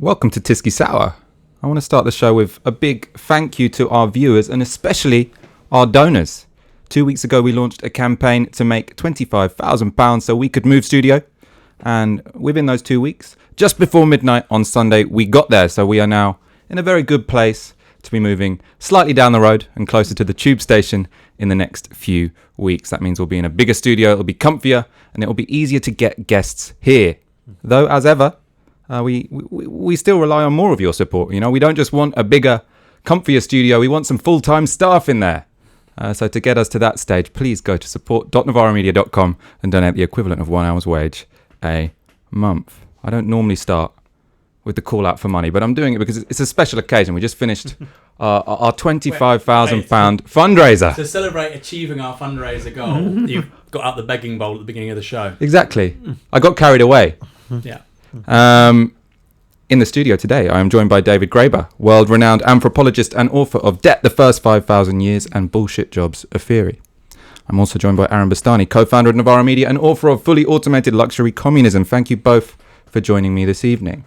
Welcome to Tisky Sour. I want to start the show with a big thank you to our viewers and especially our donors. 2 weeks ago, we launched a campaign to make £25,000 so we could move studio. And within those 2 weeks, just before midnight on Sunday, we got there. So we are now in a very good place to be moving slightly down the road and closer to the tube station in the next few weeks. That means we'll be in a bigger studio, it'll be comfier, and it'll be easier to get guests here. Though, as ever, we still rely on more of your support. You know, we don't just want a bigger, comfier studio, we want some full-time staff in there. So to get us to that stage, please go to support.novaramedia.com and donate the equivalent of 1 hour's wage a month. I don't normally start with the call out for money, but I'm doing it because it's a special occasion. We just finished our £25,000 fundraiser. To celebrate achieving our fundraiser goal, you got out the begging bowl at the beginning of the show. Exactly. I got carried away. Yeah. In the studio today, I am joined by David Graeber, world-renowned anthropologist and author of Debt, the First 5,000 Years and Bullshit Jobs, A Theory. I'm also joined by Aaron Bastani, co-founder of Novara Media and author of Fully Automated Luxury Communism. Thank you both for joining me this evening.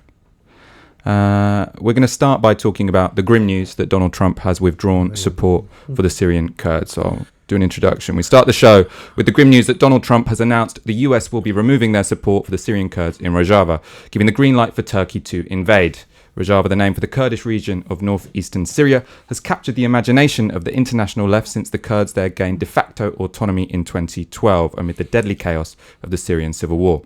We're going to start by talking about the grim news that Donald Trump has withdrawn support for the Syrian Kurds. So I'll do an introduction. We start the show with the grim news that Donald Trump has announced the US will be removing their support for the Syrian Kurds in Rojava, giving the green light for Turkey to invade. Rojava, the name for the Kurdish region of northeastern Syria, has captured the imagination of the international left since the Kurds there gained de facto autonomy in 2012 amid the deadly chaos of the Syrian civil war.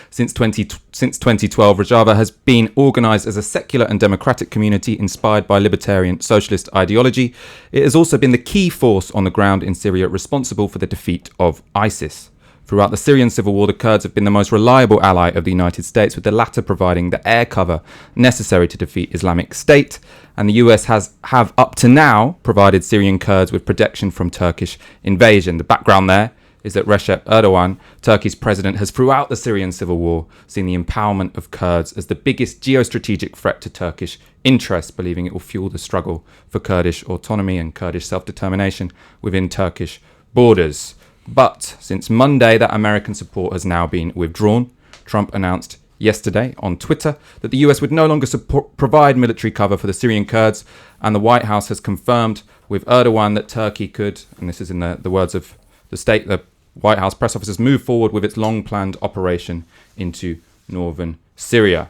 Since 2012, Rojava has been organised as a secular and democratic community inspired by libertarian socialist ideology. It has also been the key force on the ground in Syria responsible for the defeat of ISIS. Throughout the Syrian civil war, the Kurds have been the most reliable ally of the United States, with the latter providing the air cover necessary to defeat Islamic State. And the US have up to now provided Syrian Kurds with protection from Turkish invasion. The background there is that Recep Erdogan, Turkey's president, has throughout the Syrian civil war seen the empowerment of Kurds as the biggest geostrategic threat to Turkish interests, believing it will fuel the struggle for Kurdish autonomy and Kurdish self-determination within Turkish borders. But since Monday, that American support has now been withdrawn. Trump announced yesterday on Twitter that the US would no longer provide military cover for the Syrian Kurds, and the White House has confirmed with Erdogan that Turkey could, and this is in the words of the White House press officers, move forward with its long-planned operation into northern Syria.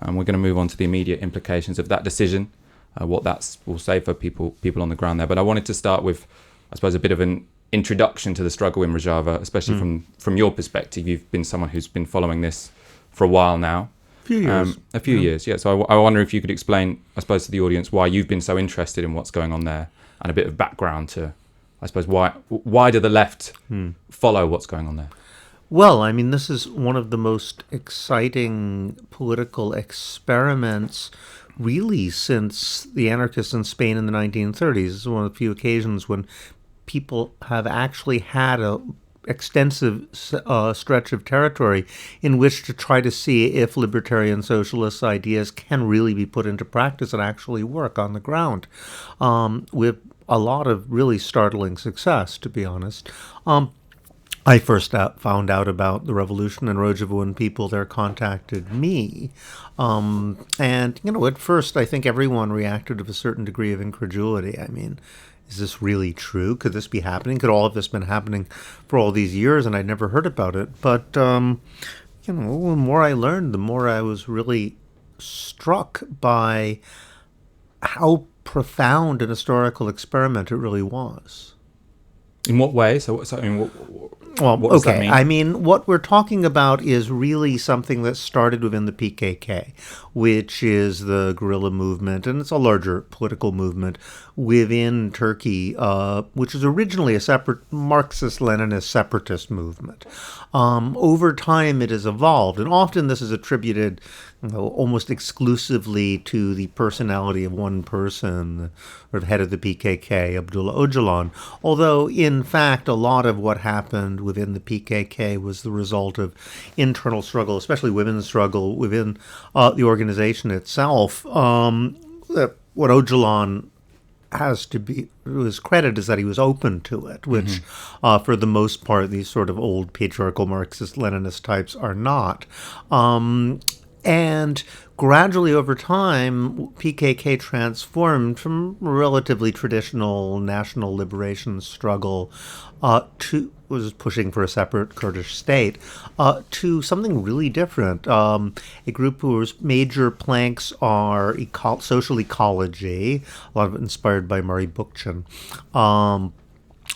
And we're going to move on to the immediate implications of that decision, what that will say for people on the ground there. But I wanted to start with, I suppose, a bit of an introduction to the struggle in Rojava, especially from your perspective. You've been someone who's been following this for a while now. A few years, yeah. So I wonder if you could explain, I suppose, to the audience why you've been so interested in what's going on there, and a bit of background to, I suppose, why do the left follow what's going on there? Well, I mean, this is one of the most exciting political experiments, really, since the anarchists in Spain in the 1930s. This is one of the few occasions when people have actually had a extensive stretch of territory in which to try to see if libertarian socialist ideas can really be put into practice and actually work on the ground, with a lot of really startling success, to be honest. I first found out about the revolution in Rojava when people there contacted me. And, at first, I think everyone reacted with a certain degree of incredulity. I mean, is this really true? Could this be happening? Could all of this been happening for all these years and I'd never heard about it? But, the more I learned, the more I was really struck by how profound an historical experiment it really was. In what way? What does that mean? I mean, what we're talking about is really something that started within the PKK, which is the guerrilla movement, and it's a larger political movement within Turkey, which was originally a separate Marxist-Leninist separatist movement. Over time, it has evolved, and often this is attributed almost exclusively to the personality of one person, or the head of the PKK, Abdullah Öcalan, although, in fact, a lot of what happened within the PKK was the result of internal struggle, especially women's struggle within the organization itself. What Öcalan has to be, his credit is that he was open to it, which for the most part, these sort of old patriarchal Marxist-Leninist types are not. And gradually over time, PKK transformed from a relatively traditional national liberation struggle was pushing for a separate Kurdish state, to something really different. A group whose major planks are social ecology, a lot of it inspired by Murray Bookchin.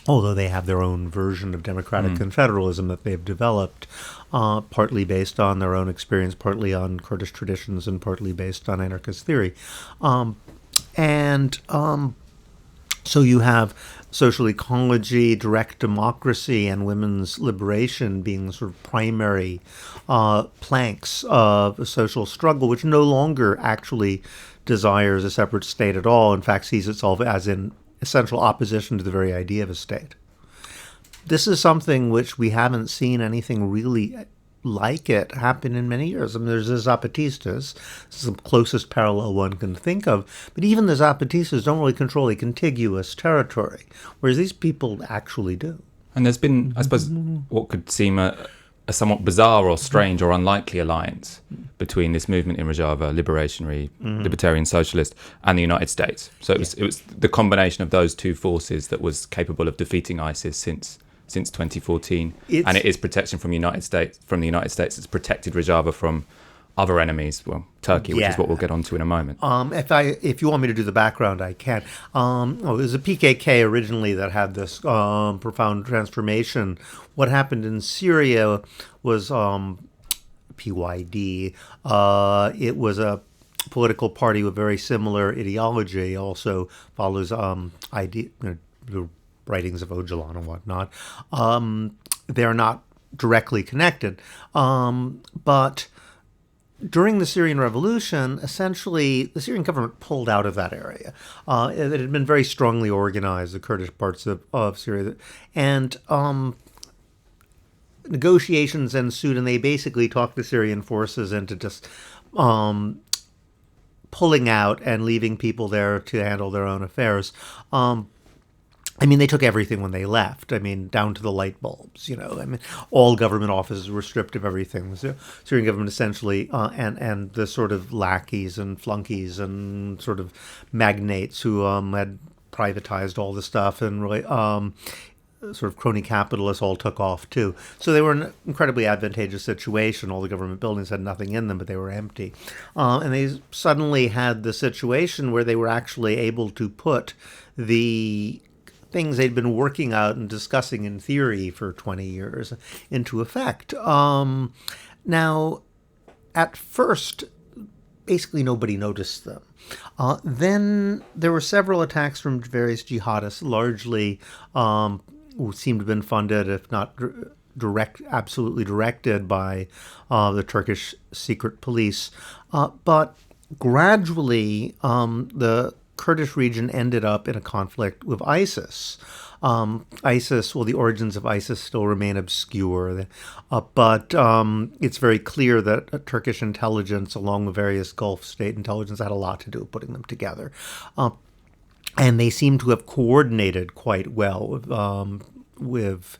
Although they have their own version of democratic confederalism that they've developed, partly based on their own experience, partly on Kurdish traditions, and partly based on anarchist theory. So you have social ecology, direct democracy, and women's liberation being sort of primary planks of a social struggle, which no longer actually desires a separate state at all. In fact, sees itself as in essential opposition to the very idea of a state. This is something which we haven't seen anything really like it happen in many years. I mean, there's the Zapatistas. This is the closest parallel one can think of. But even the Zapatistas don't really control a contiguous territory, whereas these people actually do. And there's been, I suppose, what could seem a somewhat bizarre or strange or unlikely alliance between this movement in Rojava, libertarian socialist, and the United States. So it was the combination of those two forces that was capable of defeating ISIS since 2014, and it is protection from the United States. It's protected Rojava from other enemies, well, Turkey, which is what we'll get onto in a moment. If you want me to do the background, I can. It was a PKK originally that had this profound transformation. What happened in Syria was PYD. It was a political party with very similar ideology. Also follows the writings of Öcalan and whatnot. They're not directly connected, but during the Syrian Revolution, essentially, the Syrian government pulled out of that area. It had been very strongly organized, the Kurdish parts of Syria. And negotiations ensued, and they basically talked the Syrian forces into just pulling out and leaving people there to handle their own affairs. I mean, they took everything when they left. I mean, down to the light bulbs, I mean, all government offices were stripped of everything. The Syrian government essentially, and the sort of lackeys and flunkies and sort of magnates who had privatized all the stuff and really sort of crony capitalists all took off too. So they were in an incredibly advantageous situation. All the government buildings had nothing in them, but they were empty. And they suddenly had the situation where they were actually able to put the things they'd been working out and discussing in theory for 20 years into effect. Now, at first, basically nobody noticed them. Then there were several attacks from various jihadists, largely who seemed to have been funded, if not absolutely directed by the Turkish secret police. But gradually, the Kurdish region ended up in a conflict with ISIS. The origins of ISIS still remain obscure, but it's very clear that Turkish intelligence, along with various Gulf state intelligence, had a lot to do with putting them together. And they seem to have coordinated quite well with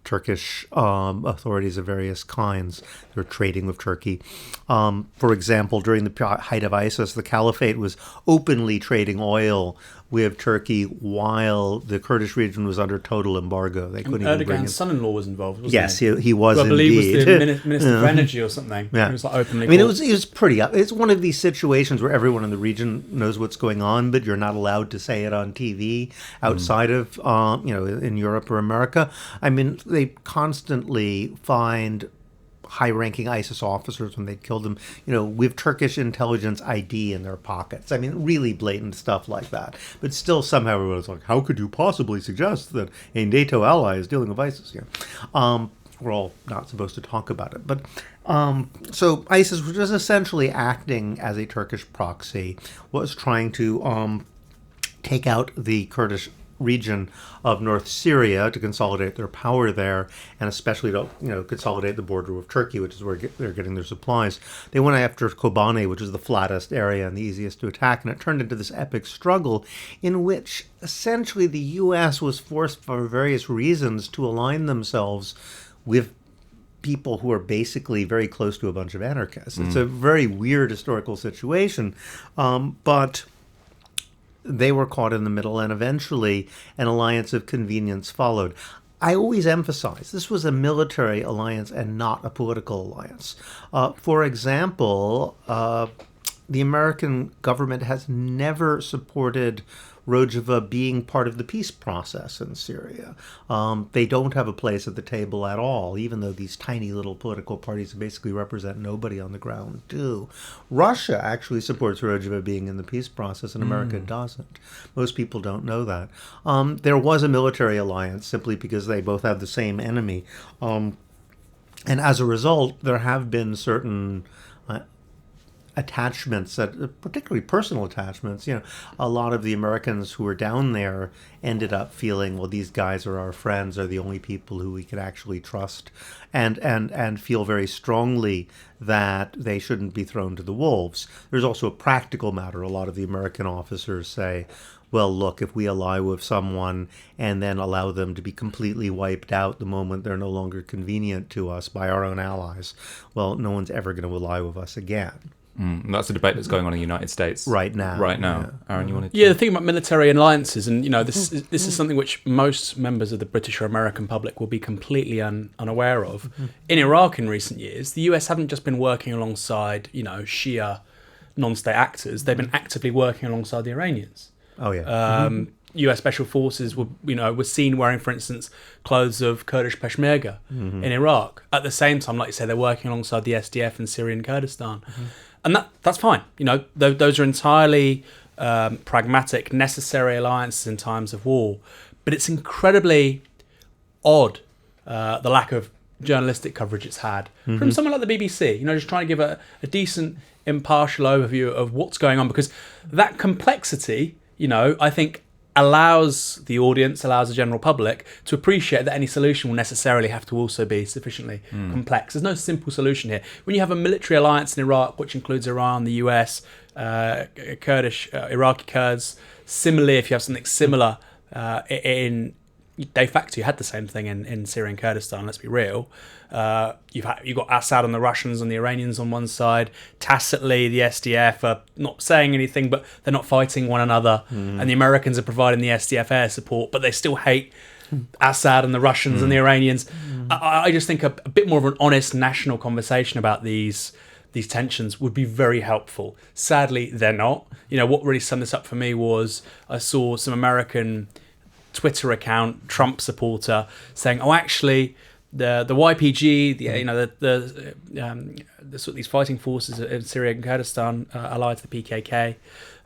Turkish authorities of various kinds. They're trading with Turkey. For example, during the height of ISIS, the caliphate was openly trading oil with Turkey while the Kurdish region was under total embargo. They couldn't even bring in. Erdogan's son-in-law was involved, wasn't yes, he? he was indeed. I believe was the Minister of Energy or something. Yeah. It was like openly. I mean, it was pretty up. It's one of these situations where everyone in the region knows what's going on, but you're not allowed to say it on TV outside of, in Europe or America. I mean, they constantly find high-ranking ISIS officers when they killed them, with Turkish intelligence ID in their pockets. I mean, really blatant stuff like that. But still, somehow everyone's like, how could you possibly suggest that a NATO ally is dealing with ISIS here? We're all not supposed to talk about it. But so ISIS was just essentially acting as a Turkish proxy, was trying to take out the Kurdish region of North Syria to consolidate their power there, and especially to consolidate the border with Turkey, which is where they're getting their supplies. They went after Kobane, which is the flattest area and the easiest to attack, and it turned into this epic struggle in which essentially the U.S. was forced for various reasons to align themselves with people who are basically very close to a bunch of anarchists. It's a very weird historical situation, but they were caught in the middle, and eventually an alliance of convenience followed. I always emphasize this was a military alliance and not a political alliance. For example, the American government has never supported Rojava being part of the peace process in Syria. They don't have a place at the table at all, even though these tiny little political parties basically represent nobody on the ground do. Russia actually supports Rojava being in the peace process, and America doesn't. Most people don't know that. There was a military alliance simply because they both have the same enemy. And as a result, there have been certain attachments, that particularly personal attachments. A lot of the Americans who were down there ended up feeling, well, these guys are our friends, are the only people who we could actually trust, and feel very strongly that they shouldn't be thrown to the wolves. There's also a practical matter. A lot of the American officers say, well, look, if we ally with someone and then allow them to be completely wiped out the moment they're no longer convenient to us by our own allies, well, no one's ever going to ally with us again. That's a debate that's going on in the United States right now. Yeah. Aaron, you wanted to... Yeah, the thing about military alliances, and this is something which most members of the British or American public will be completely unaware of. In Iraq in recent years, the US haven't just been working alongside Shia non-state actors; they've been actively working alongside the Iranians. Oh yeah. US special forces were seen wearing, for instance, clothes of Kurdish Peshmerga in Iraq. At the same time, like you say, they're working alongside the SDF in Syrian Kurdistan. And that's fine. Those are entirely pragmatic, necessary alliances in times of war. But it's incredibly odd, the lack of journalistic coverage it's had from someone like the BBC, just trying to give a decent, impartial overview of what's going on. Because that complexity, I think allows the audience, allows the general public to appreciate that any solution will necessarily have to also be sufficiently complex. There's no simple solution here. When you have a military alliance in Iraq, which includes Iran, the US, Kurdish, Iraqi Kurds, similarly, if you have something similar in de facto, you had the same thing in Syrian Kurdistan, let's be real. You've got Assad and the Russians and the Iranians on one side. Tacitly, the SDF are not saying anything, but they're not fighting one another. And the Americans are providing the SDF air support, but they still hate Assad and the Russians and the Iranians. I just think a bit more of an honest national conversation about these tensions would be very helpful. Sadly, they're not. What really summed this up for me was I saw some American Twitter account, Trump supporter, saying, "Oh, actually, the YPG, the sort of these fighting forces in Syria and Kurdistan allied to the PKK.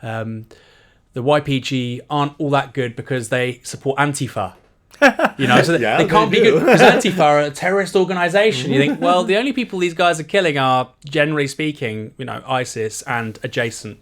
The YPG aren't all that good because they support Antifa." So they can't be good because Antifa are a terrorist organization. You think, well, the only people these guys are killing are, generally speaking, ISIS and adjacent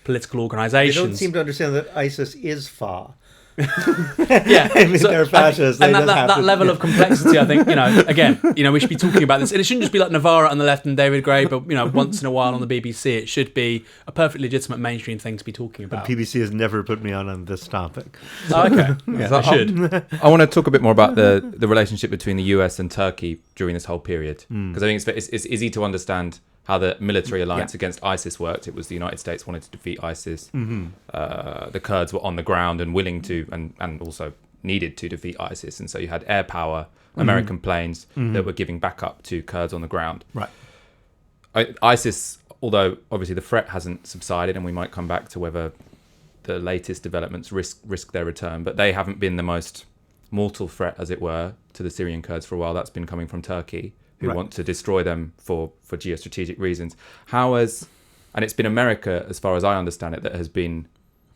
political organizations. They don't seem to understand that ISIS is far. Yeah, they're fascists. And that level of complexity, I think, again, we should be talking about this. And it shouldn't just be like Navarra on the left and David Graeber, once in a while on the BBC. It should be a perfectly legitimate mainstream thing to be talking about. The BBC has never put me on this topic. Oh, okay. Yeah, I should. I want to talk a bit more about the relationship between the US and Turkey during this whole period. Because I think it's easy to understand how the military alliance against ISIS worked. It was the United States wanted to defeat ISIS. The Kurds were on the ground and willing to, and also needed to defeat ISIS. And so you had air power, American planes that were giving backup to Kurds on the ground. Right. ISIS, although obviously the threat hasn't subsided, and we might come back to whether the latest developments risk their return, but they haven't been the most mortal threat, as it were, to the Syrian Kurds for a while. That's been coming from Turkey, who want to destroy them for geostrategic reasons. And it's been America, as far as I understand it, that has been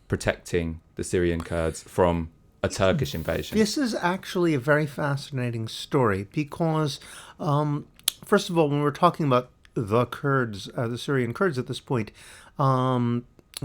protecting the Syrian Kurds from a Turkish invasion. This is actually a very fascinating story because, first of all, when we're talking about the Kurds, the Syrian Kurds at this point,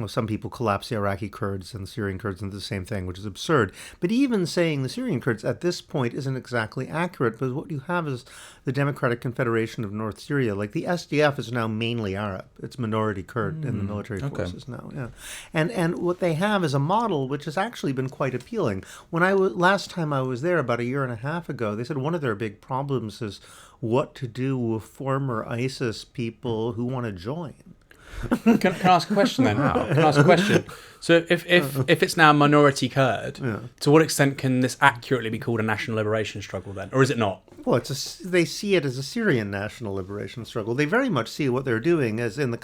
some people collapse the Iraqi Kurds and the Syrian Kurds into the same thing, which is absurd. But even saying the Syrian Kurds at this point isn't exactly accurate, because what you have is the Democratic Confederation of North Syria. Like, the SDF is now mainly Arab. It's minority Kurd in the military forces now. Yeah, and what they have is a model which has actually been quite appealing. When last time I was there, about a year and a half ago, they said one of their big problems is what to do with former ISIS people who want to join. Can I ask a question then? Can I ask a question? So if it's now minority Kurd, to what extent can this accurately be called a national liberation struggle then? Or is it not? Well, they see it as a Syrian national liberation struggle. They very much see what they're doing as in the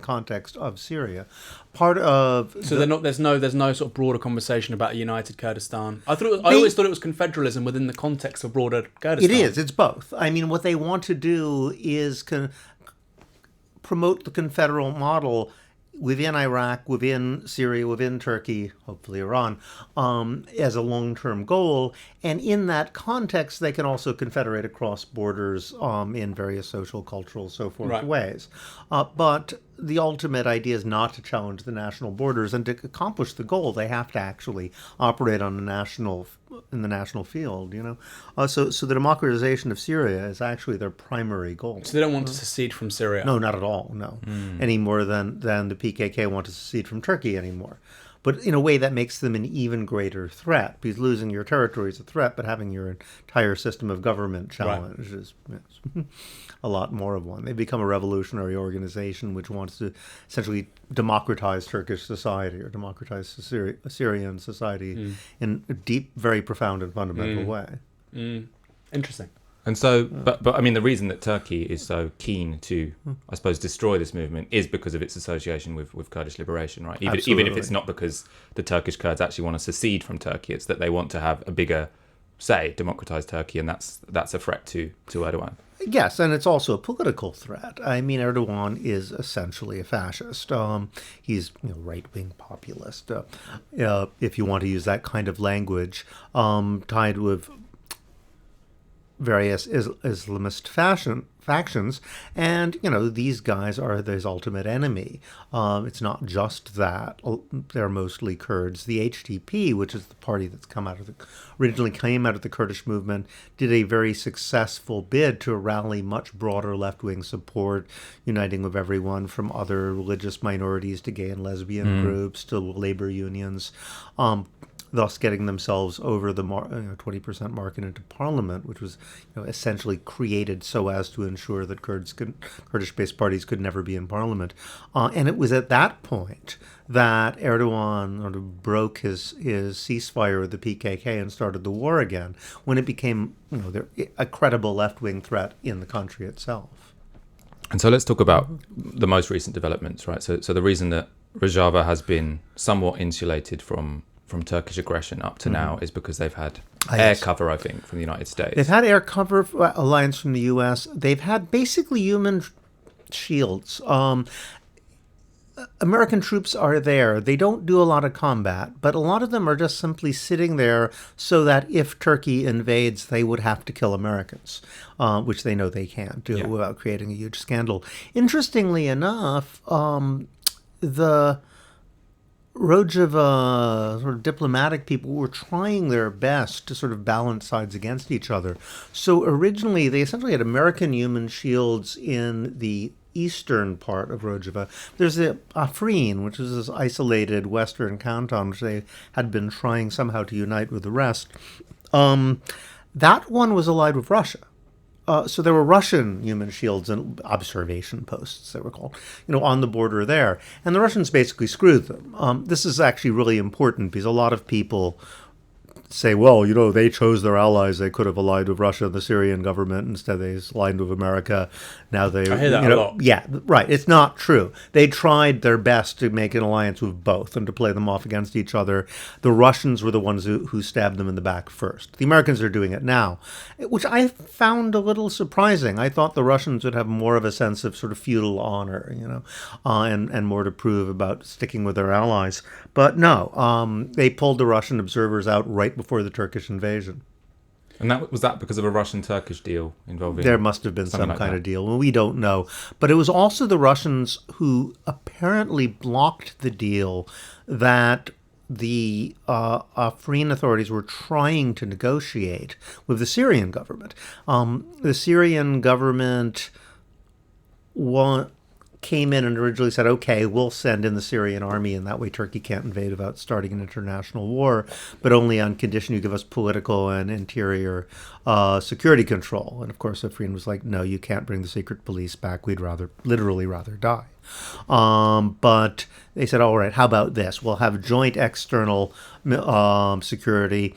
context of Syria. Part of there's no sort of broader conversation about a united Kurdistan. I always thought it was confederalism within the context of broader Kurdistan. It is. It's both. I mean, what they want to do is promote the confederal model within Iraq, within Syria, within Turkey, hopefully Iran, as a long-term goal. And in that context, they can also confederate across borders in various social, cultural, so forth ways. But the ultimate idea is not to challenge the national borders, and to accomplish the goal, they have to actually operate on in the national field. So the democratization of Syria is actually their primary goal. So they don't want to secede from Syria? No, not at all. No, any more than the PKK want to secede from Turkey anymore. But in a way that makes them an even greater threat, because losing your territory is a threat, but having your entire system of government challenged is a lot more of one. They become a revolutionary organization which wants to essentially democratize Turkish society, or democratize Syrian society in a deep, very profound and fundamental way. Interesting. And so, but I mean, the reason that Turkey is so keen to, I suppose, destroy this movement is because of its association with Kurdish liberation, right? Even if it's not because the Turkish Kurds actually want to secede from Turkey, it's that they want to have a bigger, say, democratized Turkey, and that's a threat to Erdogan. Yes, and it's also a political threat. I mean, Erdogan is essentially a fascist. He's right-wing populist, if you want to use that kind of language, tied with various Islamist factions, and these guys are his ultimate enemy. It's not just that; they're mostly Kurds. The HDP, which is the party that's originally came out of the Kurdish movement, did a very successful bid to rally much broader left-wing support, uniting with everyone from other religious minorities to gay and lesbian groups to labor unions. Thus getting themselves over the 20% mark into parliament, which was essentially created so as to ensure that Kurdish-based parties could never be in parliament. And it was at that point that Erdogan sort of broke his ceasefire with the PKK and started the war again, when it became a credible left-wing threat in the country itself. And so let's talk about the most recent developments, right? So the reason that Rojava has been somewhat insulated from Turkish aggression up to now is because they've had air cover, I think, from the United States. They've had air cover alliance from the U.S. They've had basically human shields. American troops are there. They don't do a lot of combat, but a lot of them are just simply sitting there so that if Turkey invades, they would have to kill Americans, which they know they can't do without creating a huge scandal. Interestingly enough, the Rojava sort of diplomatic people were trying their best to sort of balance sides against each other. So originally, they essentially had American human shields in the eastern part of Rojava. There's the Afrin, which is this isolated western canton, which they had been trying somehow to unite with the rest. That one was allied with Russia. So there were Russian human shields and observation posts, they were called, on the border there. And the Russians basically screwed them. This is actually really important because a lot of people say, well, they chose their allies. They could have allied with Russia and the Syrian government. Instead, they aligned with America. Now they, I hear that a lot. Yeah, right. It's not true. They tried their best to make an alliance with both and to play them off against each other. The Russians were the ones who stabbed them in the back first. The Americans are doing it now, which I found a little surprising. I thought the Russians would have more of a sense of sort of feudal honor, and more to prove about sticking with their allies. But no, they pulled the Russian observers out right before the Turkish invasion. And was that because of a Russian-Turkish deal involving... There must have been some like kind that. of deal. Well, we don't know. But it was also the Russians who apparently blocked the deal that the Afrin authorities were trying to negotiate with the Syrian government. The Syrian government came in and originally said, okay, we'll send in the Syrian army, and that way Turkey can't invade without starting an international war, but only on condition you give us political and interior security control. And of course, Afrin was like, no, you can't bring the secret police back. We'd literally rather die. But they said, all right, how about this? We'll have joint external security,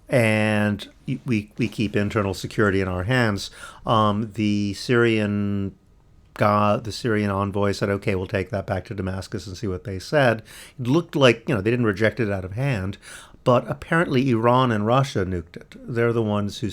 and we keep internal security in our hands. The Syrian envoy said, okay, we'll take that back to Damascus and see what they said. It looked like, they didn't reject it out of hand, but apparently Iran and Russia nuked it. They're the ones who,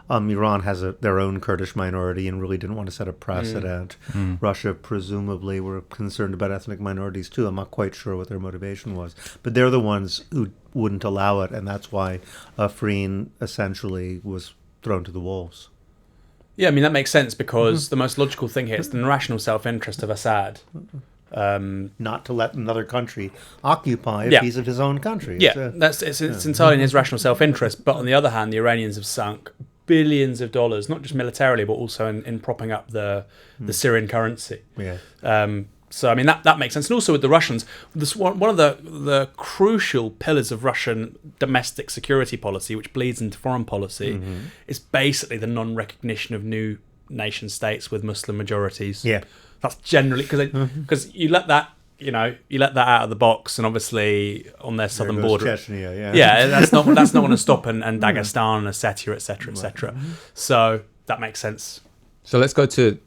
Iran has their own Kurdish minority and really didn't want to set a precedent. Russia presumably were concerned about ethnic minorities too. I'm not quite sure what their motivation was, but they're the ones who wouldn't allow it, and that's why Afrin essentially was thrown to the wolves. Yeah, I mean, that makes sense because the most logical thing here is the national self-interest of Assad. Not to let another country occupy a piece of his own country. Yeah, it's entirely in his rational self-interest. But on the other hand, the Iranians have sunk billions of dollars, not just militarily, but also in propping up the Syrian currency. Yeah. So, I mean, that makes sense. And also with the Russians, one of the crucial pillars of Russian domestic security policy, which bleeds into foreign policy, is basically the non-recognition of new nation states with Muslim majorities. Yeah. That's generally... Because you let that... you let that out of the box, and obviously on their southern border, Chechnya, that's not going to stop, and Dagestan and Ossetia, etc., etc. So that makes sense. So let's go to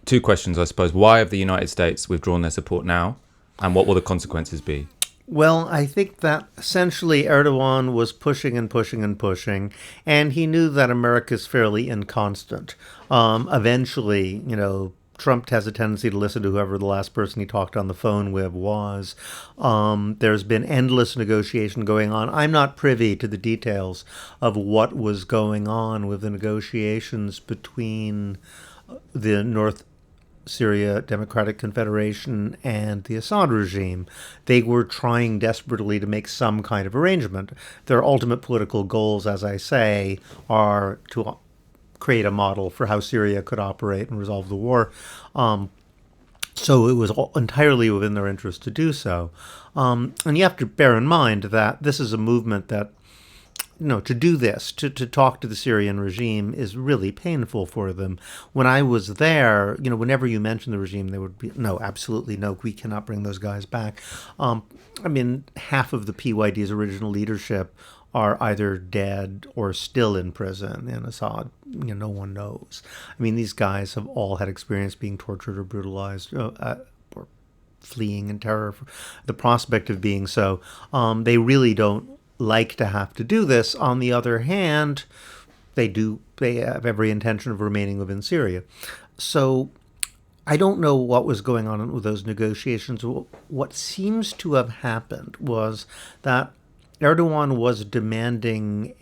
two questions, I suppose. Why have the United States withdrawn their support now, and what will the consequences be? Well, I think that essentially Erdogan was pushing and pushing and pushing, and he knew that America's fairly inconstant. Eventually, Trump has a tendency to listen to whoever the last person he talked on the phone with was. There's been endless negotiation going on. I'm not privy to the details of what was going on with the negotiations between the North Syria Democratic Confederation and the Assad regime. They were trying desperately to make some kind of arrangement. Their ultimate political goals, as I say, are to create a model for how Syria could operate and resolve the war. So it was entirely within their interest to do so. And you have to bear in mind that this is a movement that, to do this, to talk to the Syrian regime is really painful for them. When I was there, whenever you mention the regime, they would be, no, absolutely no, we cannot bring those guys back. Half of the PYD's original leadership are either dead or still in prison in Assad. No one knows. These guys have all had experience being tortured or brutalized, or fleeing in terror. The prospect of being so, they really don't like to have to do this. On the other hand, they have every intention of remaining within Syria. So I don't know what was going on with those negotiations. What seems to have happened was that Erdogan was demanding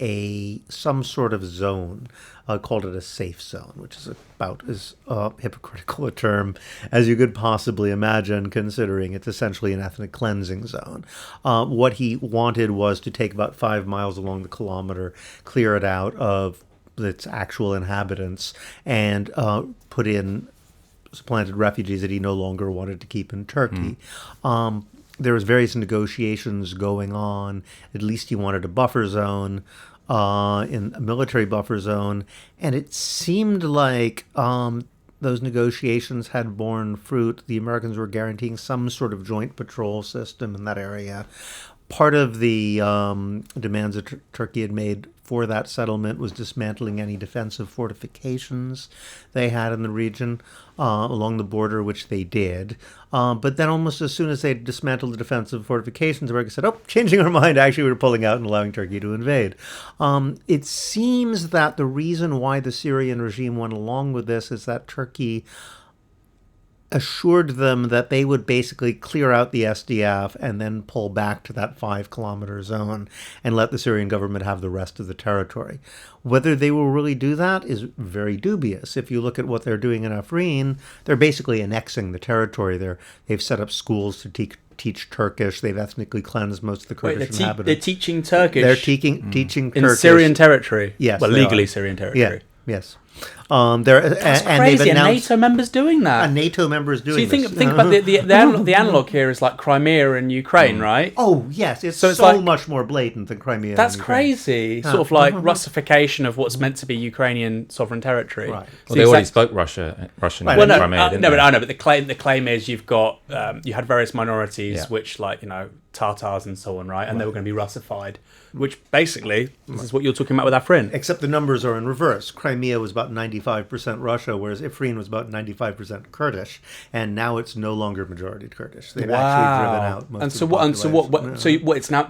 some sort of zone, called it a safe zone, which is about as hypocritical a term as you could possibly imagine, considering it's essentially an ethnic cleansing zone. What he wanted was to take about 5 miles along the kilometer, clear it out of its actual inhabitants, and put in supplanted refugees that he no longer wanted to keep in Turkey. There was various negotiations going on. At least he wanted a buffer zone, in a military buffer zone, and it seemed like those negotiations had borne fruit. The Americans were guaranteeing some sort of joint patrol system in that area. Part of the demands that Turkey had made for that settlement was dismantling any defensive fortifications they had in the region along the border, which they did. But then almost as soon as they dismantled the defensive fortifications, America said, changing our mind, actually we're pulling out and allowing Turkey to invade. It seems that the reason why the Syrian regime went along with this is that Turkey assured them that they would basically clear out the SDF and then pull back to that 5-kilometer zone and let the Syrian government have the rest of the territory. Whether they will really do that is very dubious. If you look at what they're doing in Afrin, they're basically annexing the territory. They've set up schools to teach Turkish. They've ethnically cleansed most of the Kurdish inhabitants. They're teaching Turkish. They're teaching in Turkish. Syrian territory. Yes, well, legally Syrian territory. Yeah, yes. That's crazy. And NATO members doing that. A NATO member is doing so you this. think about the analog here is like Crimea and Ukraine, right? Oh yes, it's so like, much more blatant than Crimea. That's crazy. Sort of like Russification of what's meant to be Ukrainian sovereign territory. Right. Well, they already spoke Russian in Crimea, didn't they? But the claim is you've got you had various minorities which like Tatars and so on, right? And they were going to be Russified, which basically this is what you're talking about with Afrin. Except the numbers are in reverse. Crimea was about 95% Russia, whereas Afrin was about 95% Kurdish, and now it's no longer majority Kurdish. They've actually driven out most of the population. So what? It's now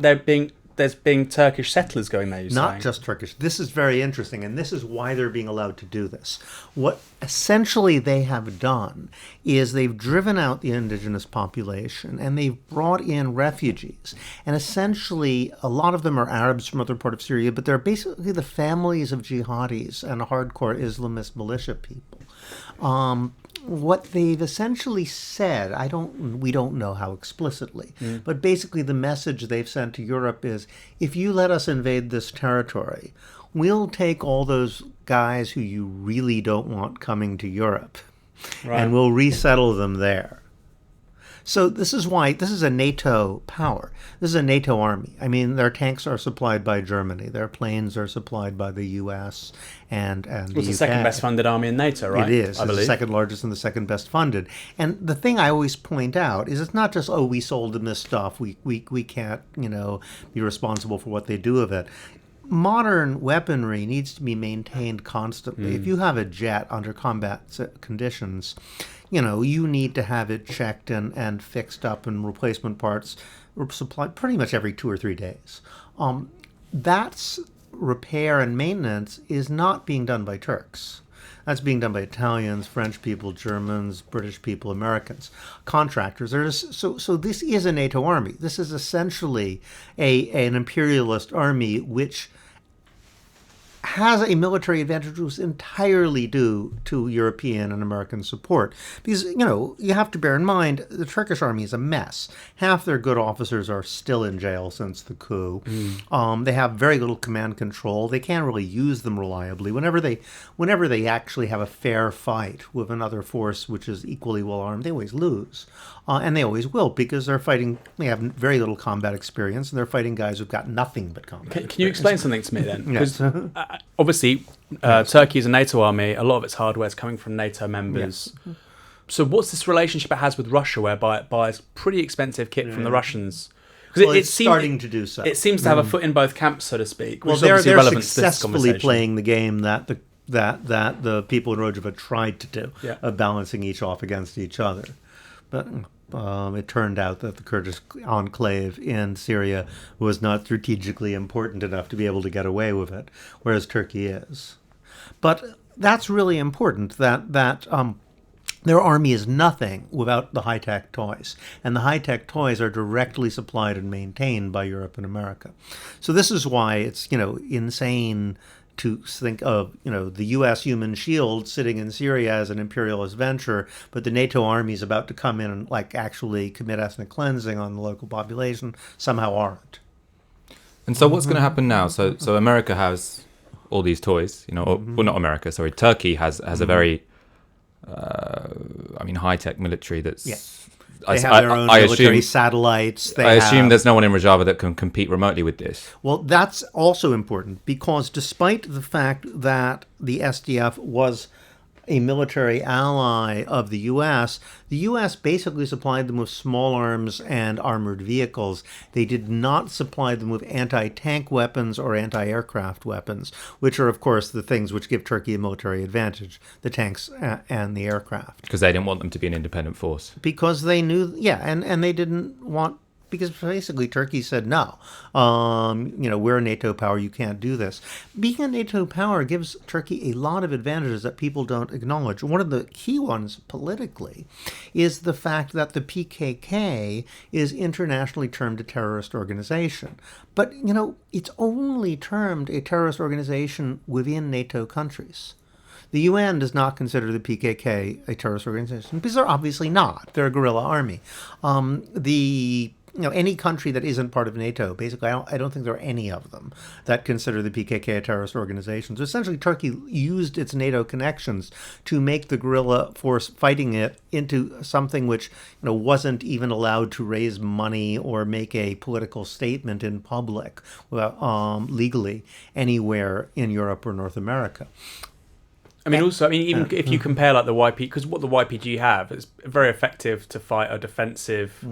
there's being Turkish settlers going there. Not just Turkish. This is very interesting, and this is why they're being allowed to do this. What essentially they have done is they've driven out the indigenous population, and they've brought in refugees. And essentially, a lot of them are Arabs from other parts of Syria, but they're basically the families of jihadis and hardcore Islamist militia people. What they've essentially said, we don't know how explicitly, but basically the message they've sent to Europe is, if you let us invade this territory, we'll take all those guys who you really don't want coming to Europe, and we'll resettle them there. So this is why this is a NATO power. This is a NATO army. I mean, their tanks are supplied by Germany. Their planes are supplied by the U.S. and the UK. It's the second best funded army in NATO, right? It is. I It's believe. the second largest and the second best funded. And the thing I always point out is it's not just, we sold them this stuff. We can't, be responsible for what they do with it. Modern weaponry needs to be maintained constantly. If you have a jet under combat conditions, you need to have it checked and fixed up, and replacement parts supplied pretty much every 2 or 3 days. That's repair and maintenance is not being done by Turks. That's being done by Italians, French people, Germans, British people, Americans, contractors. So this is a NATO army. This is essentially an imperialist army which has a military advantage which was entirely due to European and American support. Because, you have to bear in mind, the Turkish army is a mess. Half their good officers are still in jail since the coup. They have very little command control. They can't really use them reliably. Whenever they actually have a fair fight with another force which is equally well armed, they always lose. And they always will, because they have very little combat experience, and they're fighting guys who've got nothing but combat experience. Can you explain something to me then? Yes. Because obviously, Turkey is a NATO army. A lot of its hardware is coming from NATO members. Yeah. So what's this relationship it has with Russia, whereby it buys pretty expensive kit from the Russians? Because it's starting to do so. It seems to have a foot in both camps, so to speak. Well, they're successfully playing the game that the people in Rojava tried to do, of balancing each off against each other. But it turned out that the Kurdish enclave in Syria was not strategically important enough to be able to get away with it, whereas Turkey is. But that's really important, that their army is nothing without the high-tech toys. And the high-tech toys are directly supplied and maintained by Europe and America. So this is why it's, insane to think of, the U.S. human shield sitting in Syria as an imperialist venture, but the NATO army is about to come in and actually commit ethnic cleansing on the local population, somehow aren't. And so what's going to happen now? So America has all these toys, well, not America, sorry. Turkey has a very, high-tech military that's... They have their own military satellites. I assume there's no one in Rojava that can compete remotely with this. Well, that's also important, because despite the fact that the SDF was a military ally of the U.S. basically supplied them with small arms and armored vehicles. They did not supply them with anti-tank weapons or anti-aircraft weapons, which are, of course, the things which give Turkey a military advantage, the tanks and the aircraft. Because they didn't want them to be an independent force. Because they knew, and they didn't want because basically Turkey said, no, we're a NATO power, you can't do this. Being a NATO power gives Turkey a lot of advantages that people don't acknowledge. One of the key ones politically is the fact that the PKK is internationally termed a terrorist organization. But, it's only termed a terrorist organization within NATO countries. The UN does not consider the PKK a terrorist organization because they're obviously not. They're a guerrilla army. Any country that isn't part of NATO, basically, I don't think there are any of them that consider the PKK a terrorist organization. So essentially, Turkey used its NATO connections to make the guerrilla force fighting it into something which, wasn't even allowed to raise money or make a political statement in public, legally, anywhere in Europe or North America. Even if you compare like the YPG, because what the YPG have is very effective to fight a defensive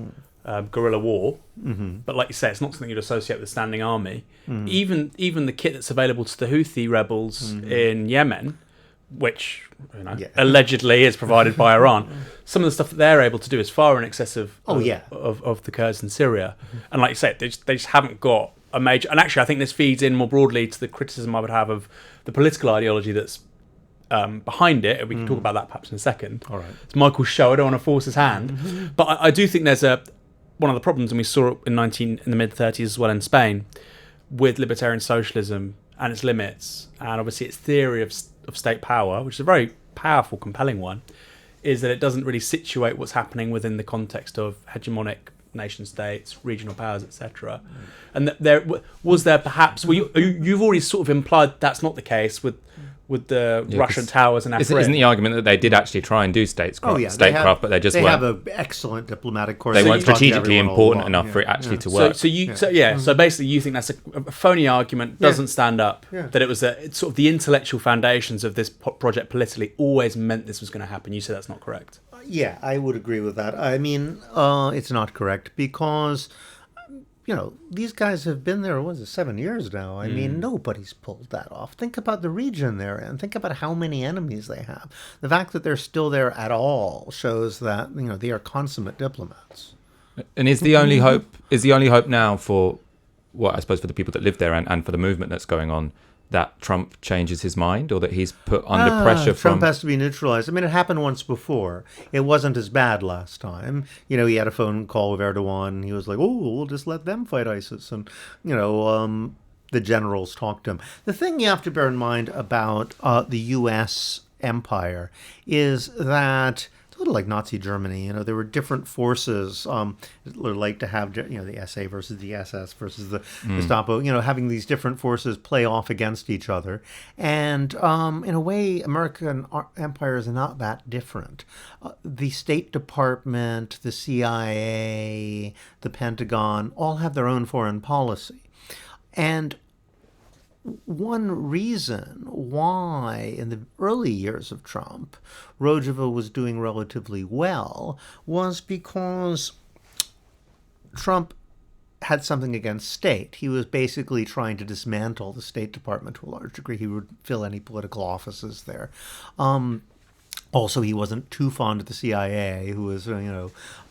guerrilla war, but like you say, it's not something you'd associate with a standing army. Even the kit that's available to the Houthi rebels in Yemen, which allegedly is provided by Iran, some of the stuff that they're able to do is far in excess of the Kurds in Syria. And like you say, they just haven't got a major. And actually, I think this feeds in more broadly to the criticism I would have of the political ideology that's behind it, and we can talk about that perhaps in a second. All right. It's Michael's show. I don't want to force his hand, but I do think there's one of the problems, and we saw it in the mid-30s as well in Spain, with libertarian socialism and its limits, and obviously its theory of state power, which is a very powerful, compelling one, is that it doesn't really situate what's happening within the context of hegemonic nation states, regional powers, etc. And that there perhaps you've already sort of implied that's not the case with the Russian towers and Afrin. Isn't the argument that they did actually try and do statecraft, but they just weren't. They have an excellent diplomatic course. They weren't strategically important enough for it actually to work. So basically, you think that's a phony argument, doesn't stand up. Yeah. That it was sort of the intellectual foundations of this project politically always meant this was going to happen. You say that's not correct. Yeah, I would agree with that. I mean, it's not correct because, these guys have been there, 7 years now? I mean, nobody's pulled that off. Think about the region they're in. Think about how many enemies they have. The fact that they're still there at all shows that, they are consummate diplomats. And is the only hope now for, I suppose for the people that live there and for the movement that's going on, that Trump changes his mind, or that he's put under pressure from... Trump has to be neutralized. I mean, it happened once before. It wasn't as bad last time. He had a phone call with Erdogan. He was like, we'll just let them fight ISIS. And, the generals talked to him. The thing you have to bear in mind about the U.S. empire is that... a little like Nazi Germany, there were different forces, like to have, the SA versus the SS versus the Gestapo, having these different forces play off against each other. And in a way, American empire is not that different. The State Department, the CIA, the Pentagon, all have their own foreign policy. And one reason why in the early years of Trump, Rojava was doing relatively well was because Trump had something against state. He was basically trying to dismantle the State Department to a large degree. He would fill any political offices there. Also, he wasn't too fond of the CIA, who was,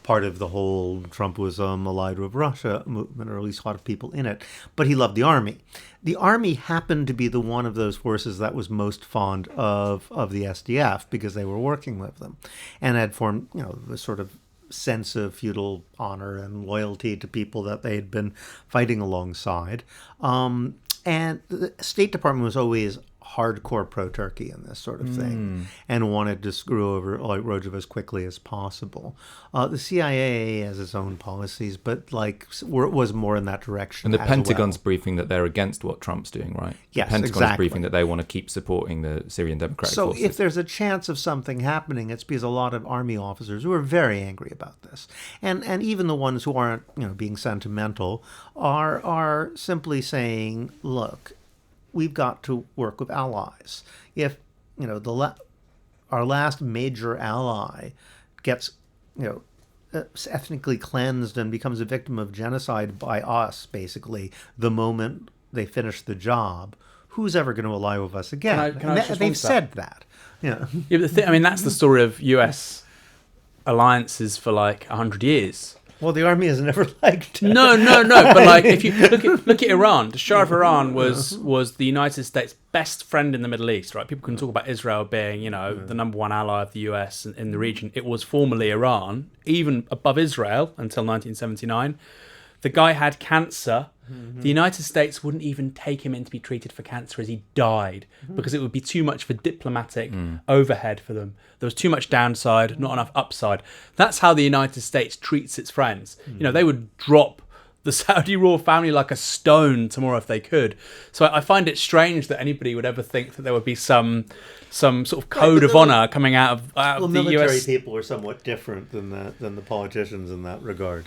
part of the whole Trump was allied with Russia movement, or at least a lot of people in it. But he loved the army. The army happened to be the one of those forces that was most fond of the SDF because they were working with them and had formed, the sort of sense of feudal honor and loyalty to people that they had been fighting alongside. And the State Department was always hardcore pro-Turkey in this sort of thing and wanted to screw over Rojava as quickly as possible. The CIA has its own policies, but was more in that direction. And the Pentagon's briefing that they're against what Trump's doing, right? Yes, the Pentagon's exactly. briefing that they want to keep supporting the Syrian Democratic Forces. So if there's a chance of something happening, it's because a lot of army officers who are very angry about this. And even the ones who aren't being sentimental are simply saying, look, we've got to work with allies. If our last major ally gets ethnically cleansed and becomes a victim of genocide by us, basically the moment they finish the job, who's ever going to ally with us again? They've said that. Yeah. But that's the story of U.S. alliances for 100 years. Well, the army has never liked it. No. But like, if you look at Iran, the Shah of Iran was the United States' best friend in the Middle East, right? People can talk about Israel being, the number one ally of the US in the region. It was formerly Iran, even above Israel until 1979. The guy had cancer. The United States wouldn't even take him in to be treated for cancer as he died because it would be too much for diplomatic overhead for them. There was too much downside, not enough upside. That's how the United States treats its friends. They would drop the Saudi royal family like a stone tomorrow if they could. So I find it strange that anybody would ever think that there would be some sort of code of honor coming out of the military US. people are somewhat different than the politicians in that regard.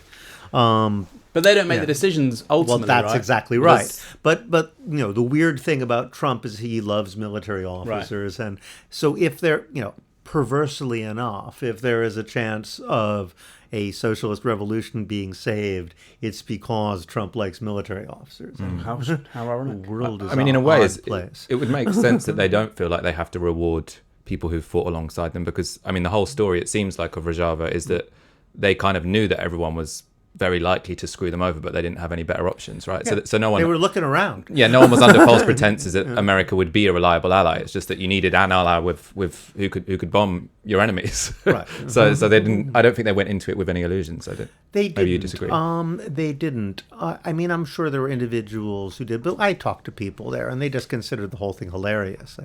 But they don't make the decisions ultimately. Well, that's right? exactly right. But the weird thing about Trump is he loves military officers, and so if they're perversely enough, if there is a chance of a socialist revolution being saved, it's because Trump likes military officers. How ironic. The world is in a way, place. it would make sense that they don't feel like they have to reward people who fought alongside them, because the whole story, it seems like, of Rojava is that they kind of knew that everyone was very likely to screw them over, but they didn't have any better options, right? Yeah. So no one... They were looking around. Yeah, no one was under false pretenses that America would be a reliable ally. It's just that you needed an ally with who could bomb your enemies. Right. So they didn't... I don't think they went into it with any illusions. They didn't. Maybe you disagree. They didn't. I'm sure there were individuals who did, but I talked to people there, and they just considered the whole thing hilarious.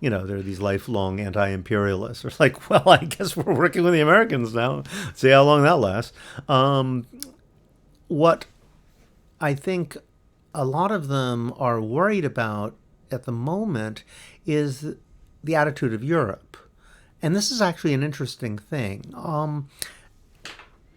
They're these lifelong anti-imperialists. They're like, well, I guess we're working with the Americans now. See how long that lasts. What I think a lot of them are worried about at the moment is the attitude of Europe. And this is actually an interesting thing.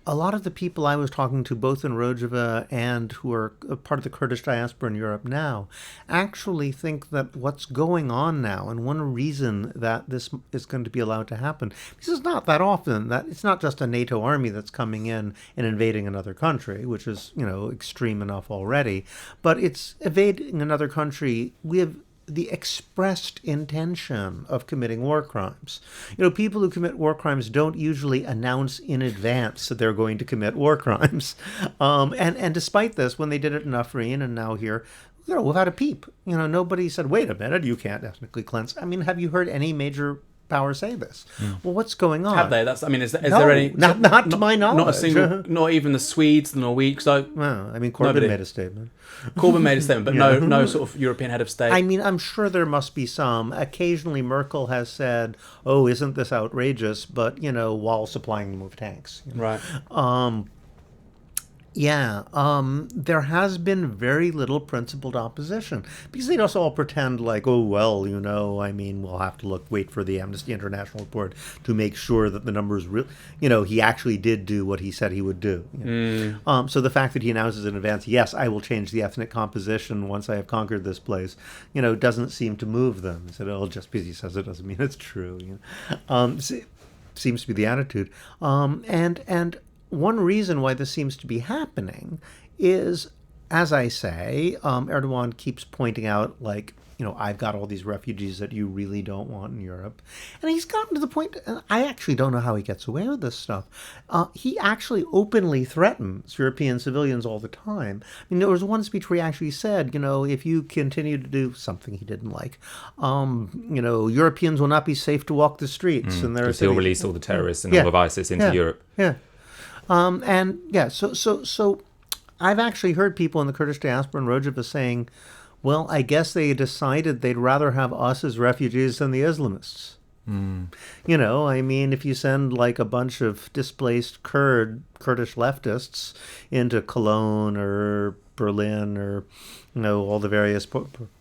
A lot of the people I was talking to, both in Rojava and who are part of the Kurdish diaspora in Europe now, actually think that what's going on now, and one reason that this is going to be allowed to happen, because it's not that often, that it's not just a NATO army that's coming in and invading another country, which is, extreme enough already, but it's invading another country with the expressed intention of committing war crimes. People who commit war crimes don't usually announce in advance that they're going to commit war crimes. And despite this, when they did it in Afrin and now here, without a peep, nobody said, wait a minute, you can't ethnically cleanse. Have you heard any major power say this? Well, what's going on? Have they? Is there any? Not to my knowledge. Not a single. Not even the Swedes, the Norwegians. Corbyn made a statement. Corbyn made a statement, but no sort of European head of state. I'm sure there must be some. Occasionally, Merkel has said, "Oh, isn't this outrageous?" But while supplying them with tanks. Right. There has been very little principled opposition because they just all pretend like, oh, well, we'll have to wait for the Amnesty International report to make sure that the numbers he actually did do what he said he would do. So the fact that he announces in advance, yes, I will change the ethnic composition once I have conquered this place, doesn't seem to move them. He said, oh, just because he says it doesn't mean it's true. Seems to be the attitude. And one reason why this seems to be happening is, as I say, Erdogan keeps pointing out, I've got all these refugees that you really don't want in Europe. And he's gotten to the point, and I actually don't know how he gets away with this stuff. He actually openly threatens European civilians all the time. There was one speech where he actually said, if you continue to do something he didn't like, Europeans will not be safe to walk the streets. And because he'll release all the terrorists and all of ISIS into Europe. Yeah. So I've actually heard people in the Kurdish diaspora in Rojava saying, well, I guess they decided they'd rather have us as refugees than the Islamists. If you send a bunch of displaced Kurdish leftists into Cologne or Berlin or, all the various,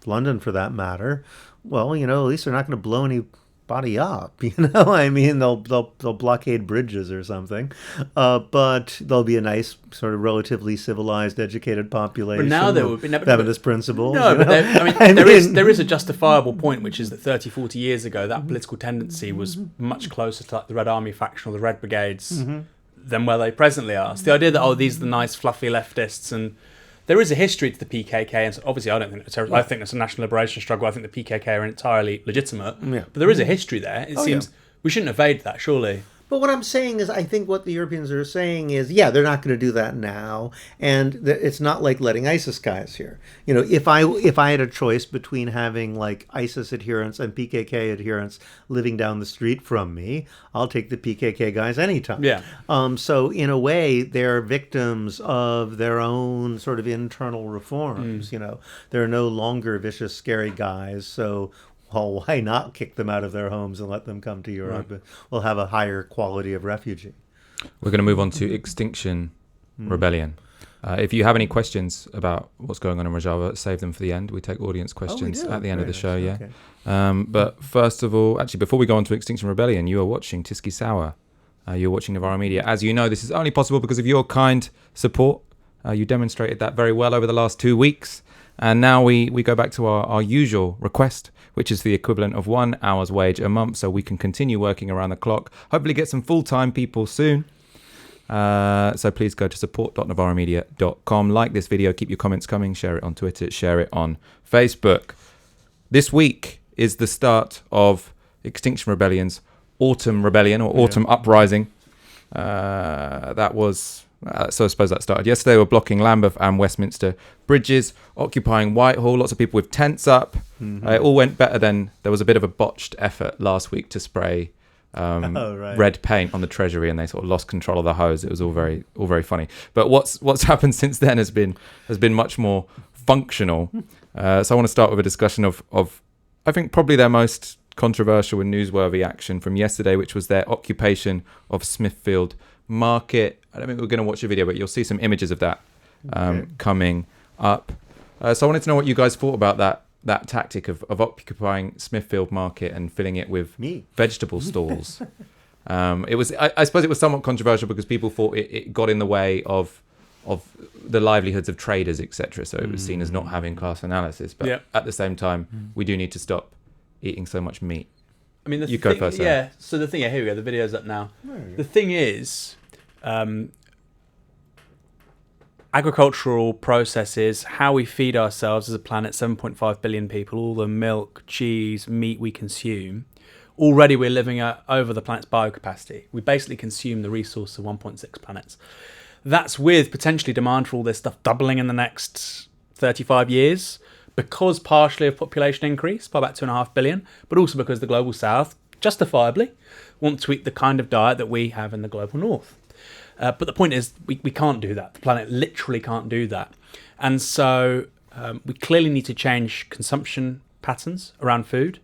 London for that matter, well, at least they're not going to blow anybody up, they'll blockade bridges or something, but there'll be a nice sort of relatively civilized, educated population. But now there would be feminist principles. No, but there is a justifiable point, which is that 30, 40 years ago, that political tendency was much closer to the Red Army faction or the Red Brigades than where they presently are. So the idea that these are the nice, fluffy leftists, and there is a history to the PKK, and so obviously I don't think it's I think it's a national liberation struggle. I think the PKK are entirely legitimate, but there is a history there. It seems we shouldn't evade that, surely. But what I'm saying is, I think what the Europeans are saying is, yeah, they're not going to do that now, and it's not like letting ISIS guys here. You know, if I had a choice between having like ISIS adherents and PKK adherents living down the street from me, I'll take the PKK guys anytime. Yeah. So in a way, they're victims of their own sort of internal reforms. You know, they're no longer vicious, scary guys. So, well, why not kick them out of their homes and let them come to Europe? Right. We'll have a higher quality of refugee. We're going to move on to Extinction Rebellion. If you have any questions about what's going on in Rojava, save them for the end. We take audience questions at the end of the show, yeah. Okay. But first of all, actually, before we go on to Extinction Rebellion, you are watching Tiski Sour. You're watching Novara Media. As you know, this is only possible because of your kind support. You demonstrated that very well over the last 2 weeks. And now we go back to our usual request, which is the equivalent of 1 hour's wage a month, so we can continue working around the clock, hopefully get some full-time people soon. So please go to support.novaramedia.com, like this video, keep your comments coming, share it on Twitter, share it on Facebook. This week is the start of Extinction Rebellion's Autumn Rebellion, or Autumn Uprising. So I suppose that started yesterday. We're blocking Lambeth and Westminster bridges, occupying Whitehall, lots of people with tents up. It all went better than there was a bit of a botched effort last week to spray red paint on the Treasury, and they sort of lost control of the hose. It was all very funny. But what's happened since then has been much more functional. So I want to start with a discussion of I think probably their most controversial and newsworthy action from yesterday, which was their occupation of Smithfield Market. I don't think we're going to watch a video, but you'll see some images of that coming up. So I wanted to know what you guys thought about that tactic of occupying Smithfield Market and filling it with vegetable stalls. It was, I suppose, it was somewhat controversial because people thought it got in the way of the livelihoods of traders, etc. So it was seen as not having class analysis. But at the same time, we do need to stop eating so much meat. I mean, you go first. Yeah. So the thing, here we go. The video's up now. The thing is, agricultural processes, how we feed ourselves as a planet, 7.5 billion people, all the milk, cheese, meat we consume. Already we're living over the planet's biocapacity. We basically consume the resource of 1.6 planets. That's with potentially demand for all this stuff doubling in the next 35 years, because partially of population increase by about 2.5 billion, but also because the global south, justifiably, want to eat the kind of diet that we have in the global north. But the point is, we can't do that. The planet literally can't do that. And so we clearly need to change consumption patterns around food.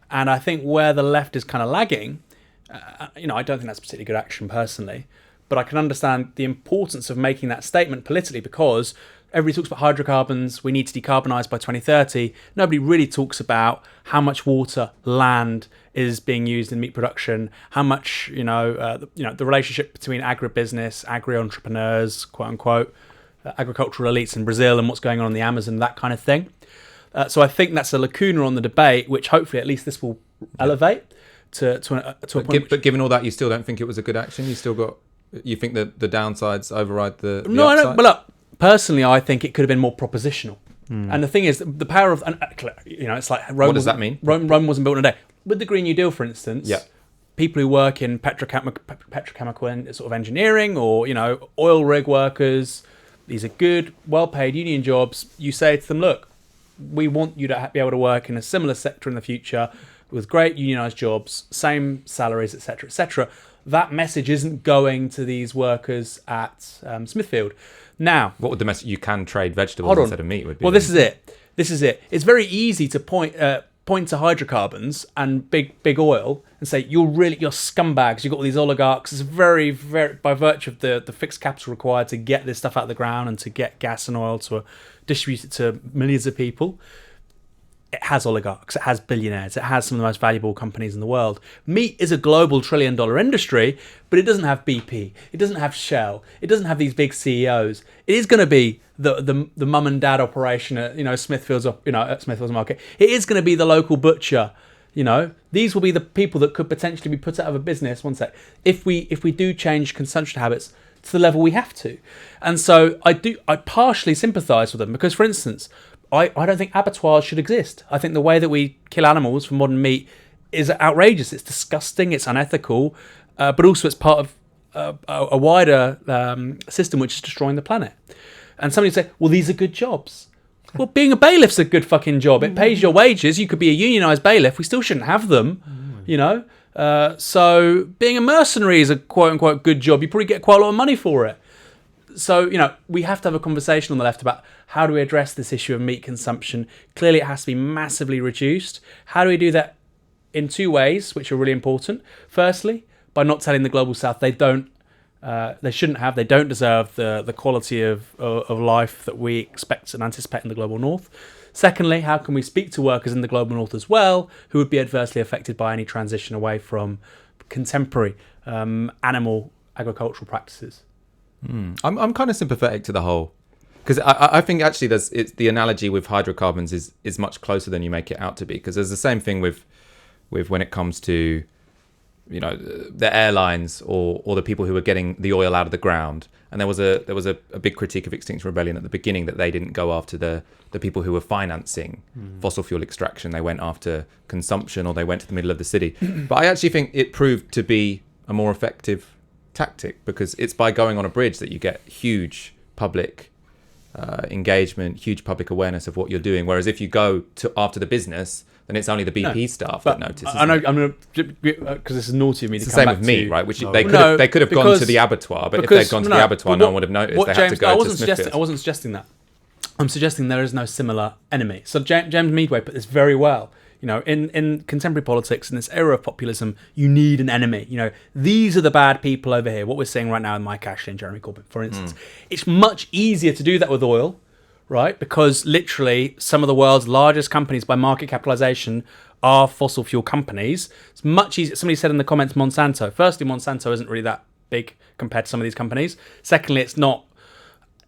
And I think where the left is kind of lagging, I don't think that's particularly good action personally, but I can understand the importance of making that statement politically, because everybody talks about hydrocarbons, we need to decarbonise by 2030. Nobody really talks about how much water, land is being used in meat production, how much, the relationship between agribusiness, agri-entrepreneurs, quote unquote, agricultural elites in Brazil and what's going on in the Amazon, that kind of thing. So I think that's a lacuna on the debate, which hopefully at least this will elevate to a point. But given all that, you still don't think it was a good action? You think that the downsides override the No, upsides? I don't. But look, personally, I think it could have been more propositional. And the thing is, the power of, it's like Rome. What does that mean? Rome wasn't built in a day. With the Green New Deal, for instance, people who work in petrochemical and sort of engineering, or oil rig workers, these are good, well-paid union jobs. You say to them, look, we want you to be able to work in a similar sector in the future with great unionised jobs, same salaries, etc., etc. That message isn't going to these workers at Smithfield. Now, what would the message? You can trade vegetables instead of meat would be. Well, this is it. It's very easy to point to hydrocarbons and big oil and say you're scumbags. You've got all these oligarchs. It's very, very, by virtue of the fixed capital required to get this stuff out of the ground and to get gas and oil to distribute it to millions of people. It has oligarchs, it has billionaires, it has some of the most valuable companies in the world. Meat is a global $1 trillion industry, but it doesn't have BP, it doesn't have Shell, it doesn't have these big CEOs. It is going to be the mum and dad operation at Smithfield's Market. It is going to be the local butcher. These will be the people that could potentially be put out of a business. One sec. If we do change consumption habits to the level we have to, and so I partially sympathise with them, because, for instance, I don't think abattoirs should exist. I think the way that we kill animals for modern meat is outrageous. It's disgusting. It's unethical. but also it's part of a wider system which is destroying the planet. And somebody say, well, these are good jobs. Well, being a bailiff's a good fucking job. It pays your wages. You could be a unionised bailiff. We still shouldn't have them, you know. So being a mercenary is a quote-unquote good job. You probably get quite a lot of money for it. So, you know, we have to have a conversation on the left about how do we address this issue of meat consumption. Clearly, it has to be massively reduced. How do we do that? In two ways, which are really important. Firstly, by not telling the Global South they don't, they shouldn't have, they don't deserve the quality of life that we expect and anticipate in the Global North. Secondly, how can we speak to workers in the Global North as well who would be adversely affected by any transition away from contemporary animal agricultural practices? I'm kind of sympathetic to the whole, because I think actually it's the analogy with hydrocarbons is much closer than you make it out to be, because there's the same thing with when it comes to, you know, the airlines or the people who were getting the oil out of the ground. And there was a big critique of Extinction Rebellion at the beginning that they didn't go after the people who were financing fossil fuel extraction. They went after consumption, or they went to the middle of the city. But I actually think it proved to be a more effective tactic, because it's by going on a bridge that you get huge public engagement, huge public awareness of what you're doing. Whereas if you go to after the business, then it's only the BP staff that notice. I know, I'm going to, because this is naughty of me it's to the come same back with meat, to, right? Which they could have gone to the abattoir, but if they'd gone to the abattoir, no one would have noticed. They had to go to Smithfield. I wasn't suggesting that. I'm suggesting there is no similar enemy. So James Meadway put this very well. You know, in contemporary politics, in this era of populism, you need an enemy. You know, these are the bad people over here. What we're seeing right now in Mike Ashley and Jeremy Corbyn, for instance. It's much easier to do that with oil, right? Because literally some of the world's largest companies by market capitalization are fossil fuel companies. It's much easier. Somebody said in the comments, Monsanto. Firstly, Monsanto isn't really that big compared to some of these companies. Secondly, it's not...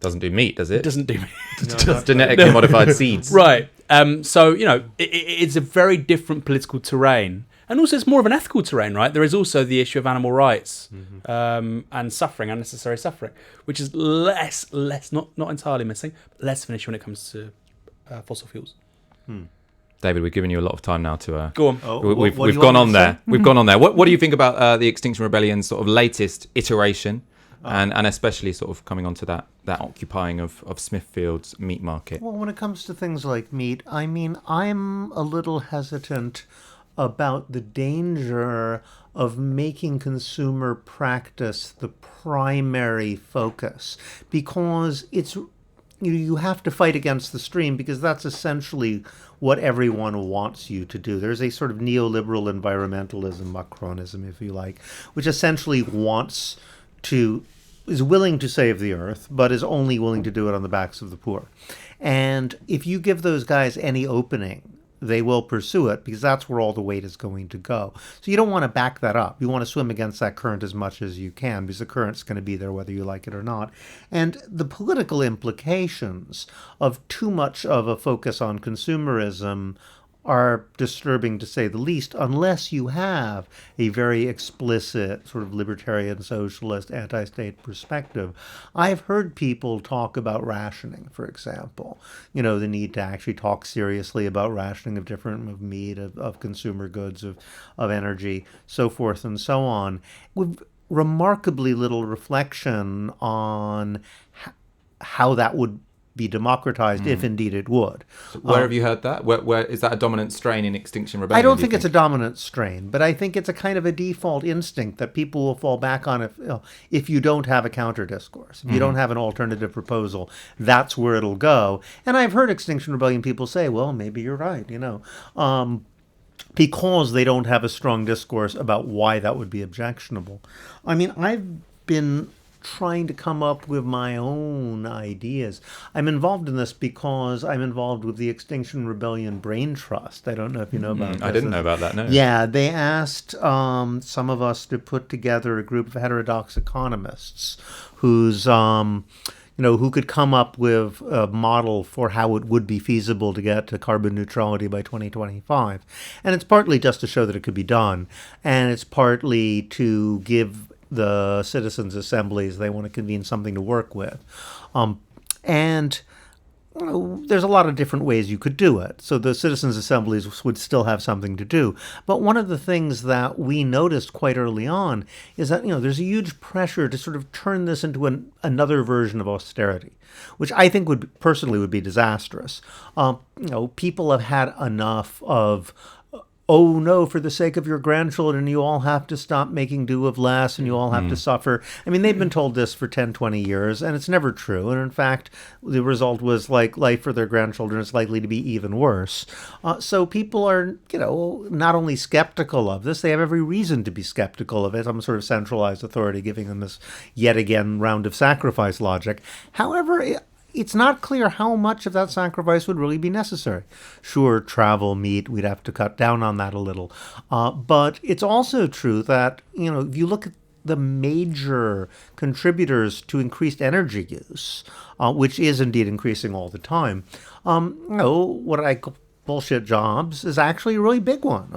Doesn't do meat, does it? It doesn't do meat. Just genetically modified seeds. Right. So, you know, it's a very different political terrain. And also it's more of an ethical terrain, right? There is also the issue of animal rights and suffering, unnecessary suffering, which is less, not entirely missing, but less of an issue when it comes to fossil fuels. David, we've given you a lot of time now to... Go on. We've gone on there. We've gone on there. What do you think about the Extinction Rebellion's sort of latest iteration? And especially sort of coming onto that occupying of Smithfield's meat market. Well, when it comes to things like meat, I mean, I'm a little hesitant about the danger of making consumer practice the primary focus, because it's you have to fight against the stream, because that's essentially what everyone wants you to do. There's a sort of neoliberal environmentalism, Macronism, if you like, which essentially is willing to save the earth, but is only willing to do it on the backs of the poor. And if you give those guys any opening, they will pursue it, because that's where all the weight is going to go. So you don't want to back that up. You want to swim against that current as much as you can, because the current's going to be there whether you like it or not. And the political implications of too much of a focus on consumerism are disturbing, to say the least, unless you have a very explicit sort of libertarian, socialist, anti-state perspective. I've heard people talk about rationing, for example. You know, the need to actually talk seriously about rationing of meat, of consumer goods, of energy, so forth and so on, with remarkably little reflection on how that would be democratized, if indeed it would. So where have you heard that? Where is that a dominant strain in Extinction Rebellion? I don't think it's a dominant strain, but I think it's a kind of a default instinct that people will fall back on if you don't have a counter discourse, if you don't have an alternative proposal. That's where it'll go. And I've heard Extinction Rebellion people say, well, maybe you're right, you know, because they don't have a strong discourse about why that would be objectionable. I mean, I've been trying to come up with my own ideas. I'm involved in this because I'm involved with the Extinction Rebellion Brain Trust. I don't know if you know about this. I didn't know about that, no. Yeah, they asked some of us to put together a group of heterodox economists who's who could come up with a model for how it would be feasible to get to carbon neutrality by 2025. And it's partly just to show that it could be done, and it's partly to give the citizens' assemblies, they want to convene something to work with. And there's a lot of different ways you could do it. So the citizens' assemblies would still have something to do. But one of the things that we noticed quite early on is that, there's a huge pressure to sort of turn this into another version of austerity, which I think would be disastrous. People have had enough of, oh no, for the sake of your grandchildren, you all have to stop making do of less and you all have to suffer. I mean, they've been told this for 10, 20 years, and it's never true. And in fact, the result was like life for their grandchildren is likely to be even worse. So people are, not only skeptical of this, they have every reason to be skeptical of it. Some sort of centralized authority giving them this yet again round of sacrifice logic. However, it's not clear how much of that sacrifice would really be necessary. Sure, travel, meat, we'd have to cut down on that a little. But it's also true that, if you look at the major contributors to increased energy use, which is indeed increasing all the time, what I call bullshit jobs is actually a really big one.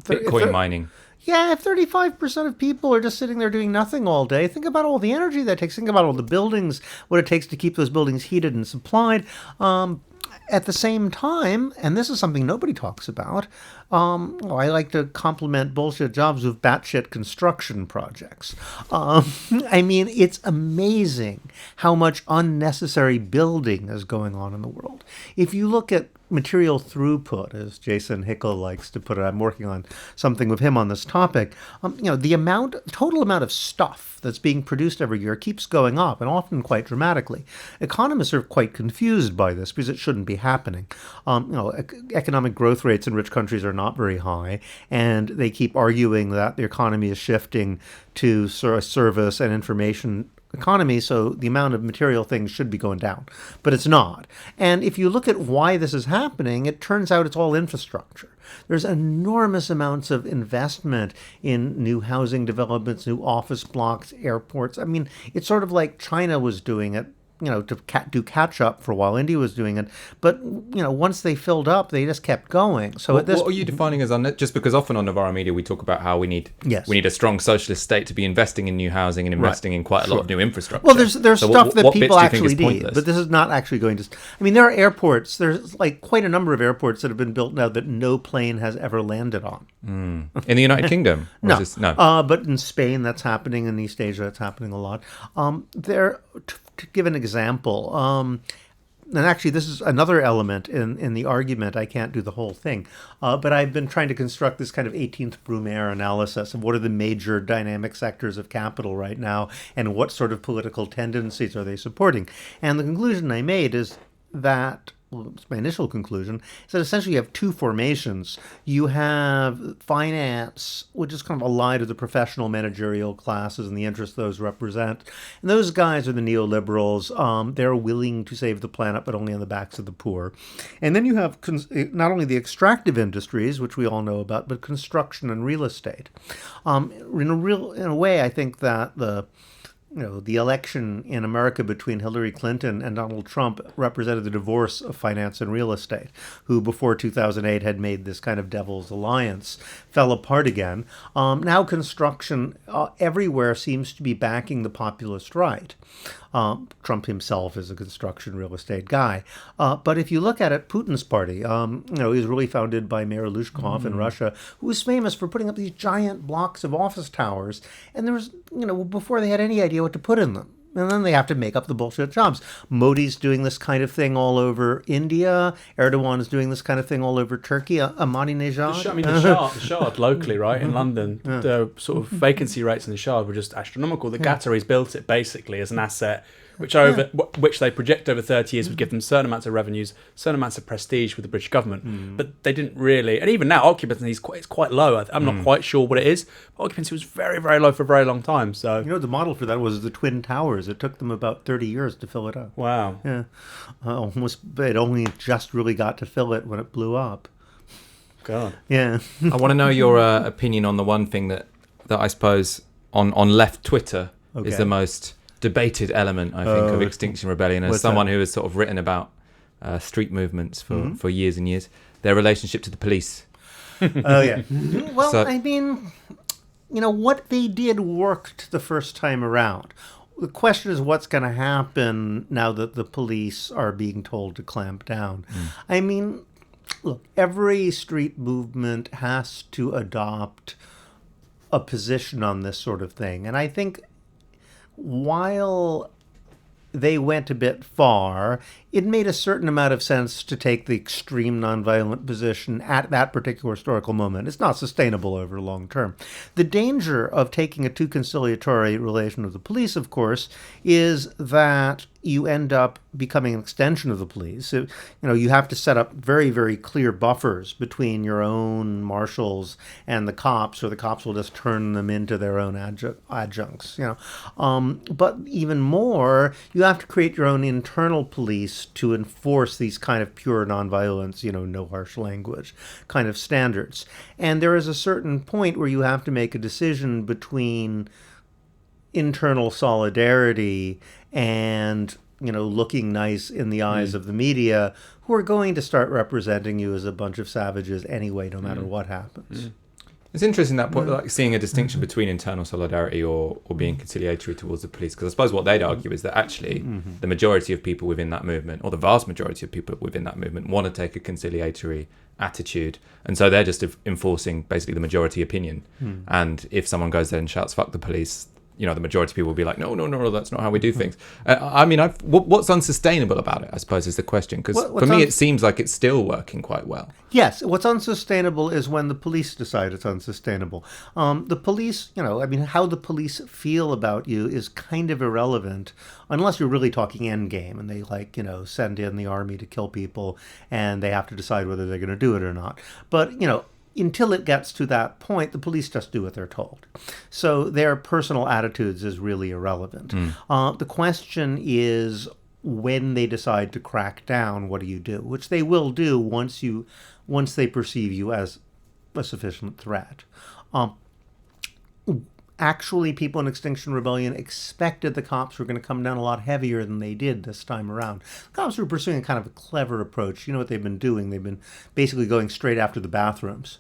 Bitcoin mining. Yeah, if 35% of people are just sitting there doing nothing all day, think about all the energy that takes. Think about all the buildings, what it takes to keep those buildings heated and supplied. At the same time, and this is something nobody talks about, I like to compliment bullshit jobs with batshit construction projects. I mean, it's amazing how much unnecessary building is going on in the world. If you look at material throughput, as Jason Hickel likes to put it, I'm working on something with him on this topic. The total amount of stuff that's being produced every year keeps going up, and often quite dramatically. Economists are quite confused by this because it shouldn't be happening. Economic growth rates in rich countries are not very high, and they keep arguing that the economy is shifting to service and information economy, so the amount of material things should be going down. But it's not. And if you look at why this is happening, it turns out it's all infrastructure. There's enormous amounts of investment in new housing developments, new office blocks, airports. I mean, it's sort of like China was doing it, to do catch up for a while. India was doing it. But, once they filled up, they just kept going. So what are you defining as just because often on Novara Media we talk about how we need a strong socialist state to be investing in new housing and investing in quite a lot of new infrastructure. Well, there's stuff that people actually need, but this is not actually going to... I mean, there are airports. There's like quite a number of airports that have been built now that no plane has ever landed on. In the United Kingdom? No. But in Spain, that's happening. In East Asia, that's happening a lot. To give an example, and actually this is another element in the argument. I can't do the whole thing, but I've been trying to construct this kind of 18th Brumaire analysis of what are the major dynamic sectors of capital right now and what sort of political tendencies are they supporting. And the conclusion I made is that, it's my initial conclusion, is that essentially you have two formations. You have finance, which is kind of allied to the professional managerial classes and the interests those represent. And those guys are the neoliberals. They're willing to save the planet, but only on the backs of the poor. And then you have not only the extractive industries, which we all know about, but construction and real estate. In a way, I think that the election in America between Hillary Clinton and Donald Trump represented the divorce of finance and real estate, who before 2008 had made this kind of devil's alliance, fell apart again. Now construction everywhere seems to be backing the populist right. Trump himself is a construction real estate guy. But if you look at it, Putin's party, he was really founded by Mayor Lushkov in Russia, who was famous for putting up these giant blocks of office towers. And there was, before they had any idea what to put in them. And then they have to make up the bullshit jobs. Modi's doing this kind of thing all over India. Erdogan is doing this kind of thing all over Turkey. Ahmadinejad. The Shard locally, right, in London, the sort of vacancy rates in the Shard were just astronomical. The Qataris built it basically as an asset, which they project over 30 years would give them certain amounts of revenues, certain amounts of prestige with the British government. But they didn't really, and even now occupancy is quite low. I'm not quite sure what it is, but occupancy was very, very low for a very long time. So the model for that was the Twin Towers. It took them about 30 years to fill it up. Wow. Yeah. It only just really got to fill it when it blew up. God. Yeah. I want to know your opinion on the one thing that I suppose on left Twitter is the most debated element, I think, of Extinction Rebellion, as someone who has sort of written about street movements for years and years, their relationship to the police. Oh, yeah. Well, I mean, what they did worked the first time around. the question is what's going to happen now that the police are being told to clamp down. I mean, look, every street movement has to adopt a position on this sort of thing. And I think while they went a bit far, it made a certain amount of sense to take the extreme nonviolent position at that particular historical moment. It's not sustainable over the long term. The danger of taking a too conciliatory relation with the police, of course, is that you end up becoming an extension of the police. You have to set up very, very clear buffers between your own marshals and the cops, or the cops will just turn them into their own adjuncts. But even more, you have to create your own internal police to enforce these kind of pure nonviolence, no harsh language kind of standards. And there is a certain point where you have to make a decision between internal solidarity and looking nice in the eyes of the media, who are going to start representing you as a bunch of savages anyway, no matter what happens. It's interesting that point, like seeing a distinction between internal solidarity or being conciliatory towards the police, because I suppose what they'd argue is that actually the majority of people within that movement, or the vast majority of people within that movement, want to take a conciliatory attitude, and so they're just enforcing basically the majority opinion. And if someone goes there and shouts "fuck the police," the majority of people will be like, no, that's not how we do things. What's unsustainable about it, I suppose, is the question. Because for me, it seems like it's still working quite well. Yes, what's unsustainable is when the police decide it's unsustainable. The police, how the police feel about you is kind of irrelevant, unless you're really talking endgame, and they send in the army to kill people, and they have to decide whether they're going to do it or not. But, until it gets to that point, the police just do what they're told. So their personal attitudes is really irrelevant. The question is, when they decide to crack down, what do you do? Which they will do once they perceive you as a sufficient threat. Actually, people in Extinction Rebellion expected the cops were going to come down a lot heavier than they did this time around. The cops were pursuing a kind of a clever approach. You know what they've been doing? They've been basically going straight after the bathrooms.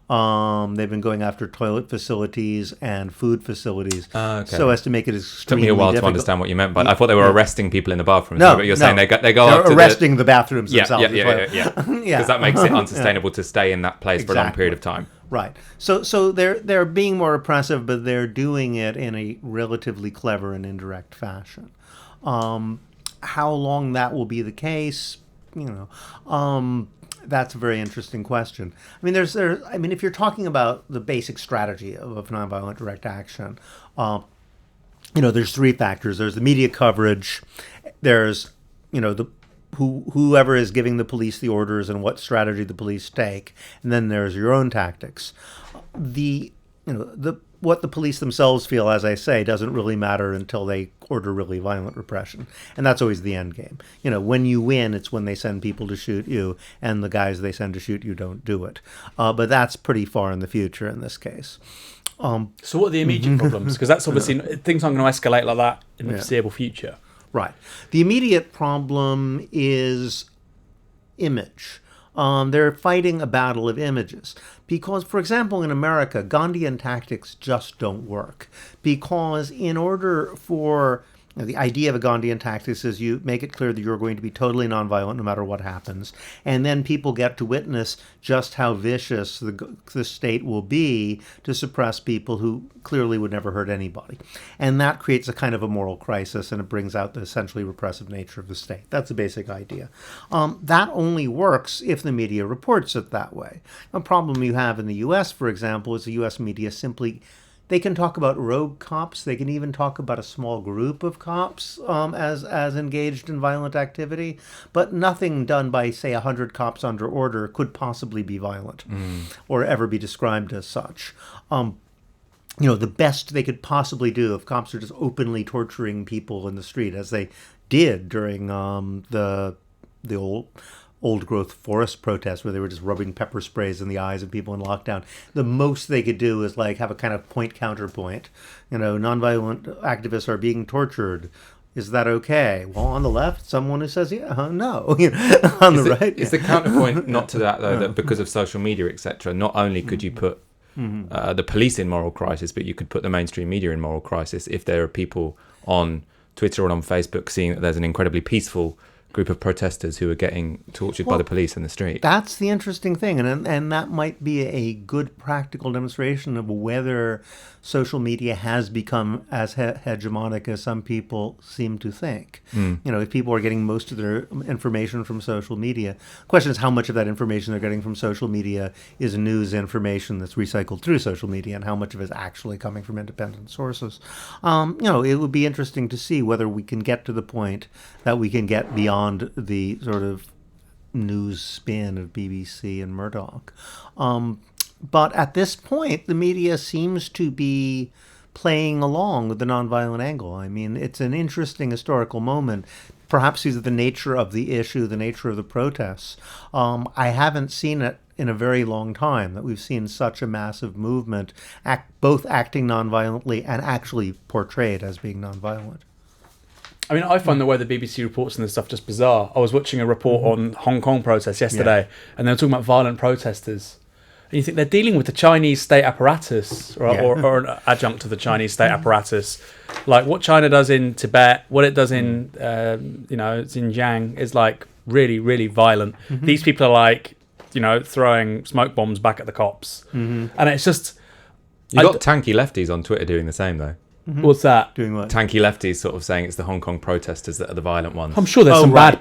They've been going after toilet facilities and food facilities, so as to make it extremely difficult. Took me a while difficult. to understand what you meant, but I thought they were arresting people in the bathrooms. No, but you're saying they go They're after arresting the bathrooms themselves. Yeah. Because that makes it unsustainable to stay in that place for a long period of time. Right. So they're being more oppressive, but they're doing it in a relatively clever and indirect fashion. How long that will be the case, that's a very interesting question. I mean, if you're talking about the basic strategy of nonviolent direct action, there's three factors. There's the media coverage. There's, whoever is giving the police the orders and what strategy the police take, and then there's your own tactics. What the police themselves feel, as I say, doesn't really matter until they order really violent repression. And that's always the end game. When you win, it's when they send people to shoot you, and the guys they send to shoot you don't do it. But that's pretty far in the future in this case. So what are the immediate problems? Because that's obviously, things aren't going to escalate like that in the foreseeable future. Right. The immediate problem is image. They're fighting a battle of images. Because, for example, in America, Gandhian tactics just don't work. Because in order for... the idea of a Gandhian tactics is you make it clear that you're going to be totally nonviolent no matter what happens. And then people get to witness just how vicious the state will be to suppress people who clearly would never hurt anybody. And that creates a kind of a moral crisis, and it brings out the essentially repressive nature of the state. That's the basic idea. That only works if the media reports it that way. A problem you have in the U.S., for example, is the U.S. media simply... They can talk about rogue cops. They can even talk about a small group of cops as engaged in violent activity. But nothing done by, say, 100 cops under order could possibly be violent or ever be described as such. The best they could possibly do if cops are just openly torturing people in the street, as they did during the old growth forest protests, where they were just rubbing pepper sprays in the eyes of people in lockdown. The most they could do is have a kind of point counterpoint. Nonviolent activists are being tortured. Is that okay? Well, on the left, someone who says, no. On the right. Is the counterpoint not to that, though, that because of social media, etc., not only could you put the police in moral crisis, but you could put the mainstream media in moral crisis if there are people on Twitter or on Facebook seeing that there's an incredibly peaceful group of protesters who are getting tortured by the police in the street. That's the interesting thing, and that might be a good practical demonstration of whether social media has become as hegemonic as some people seem to think. If people are getting most of their information from social media, the question is how much of that information they're getting from social media is news information that's recycled through social media, and how much of it is actually coming from independent sources. It would be interesting to see whether we can get to the point that we can get beyond the sort of news spin of BBC and Murdoch. But at this point, the media seems to be playing along with the nonviolent angle. I mean, it's an interesting historical moment, perhaps due to the nature of the issue, the nature of the protests. I haven't seen it in a very long time that we've seen such a massive movement, both acting nonviolently and actually portrayed as being nonviolent. I mean, I find the way the BBC reports on this stuff just bizarre. I was watching a report on Hong Kong protests yesterday, and they were talking about violent protesters. And you think they're dealing with the Chinese state apparatus, or an adjunct to the Chinese state apparatus. Like what China does in Tibet, what it does in, Xinjiang is like really, really violent. These people are like, throwing smoke bombs back at the cops. And it's just... You've got tanky lefties on Twitter doing the same, though. What's that? Doing what? Tanky lefties sort of saying it's the Hong Kong protesters that are the violent ones. I'm sure there's some bad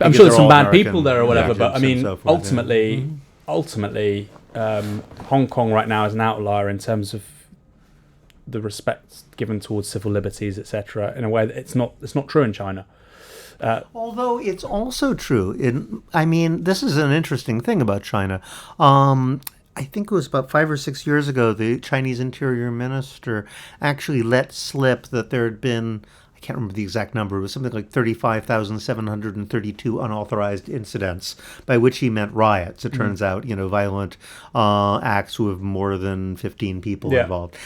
people there or whatever, but I mean, so forth, ultimately, Hong Kong right now is an outlier in terms of the respect given towards civil liberties, etc. In a way that it's not true in China. Although it's also true. This is an interesting thing about China. I think it was about 5 or 6 years ago, the Chinese interior minister actually let slip that there had been, I can't remember the exact number, it was something like 35,732 unauthorized incidents, by which he meant riots. It turns out, violent acts with more than 15 people involved.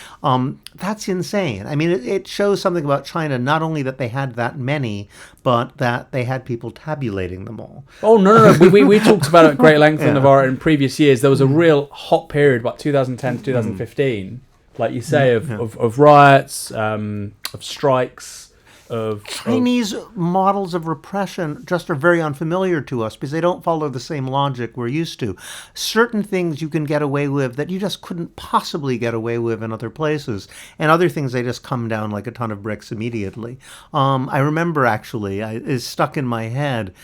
That's insane. I mean, it shows something about China, not only that they had that many, but that they had people tabulating them all. Oh, no. We talked about it at great length in previous years. There was a real hot period, about 2010 to 2015, like you say, of riots, of strikes, Chinese models of repression just are very unfamiliar to us because they don't follow the same logic we're used to. Certain things you can get away with that you just couldn't possibly get away with in other places, and other things they just come down like a ton of bricks immediately. I remember actually, it's stuck in my head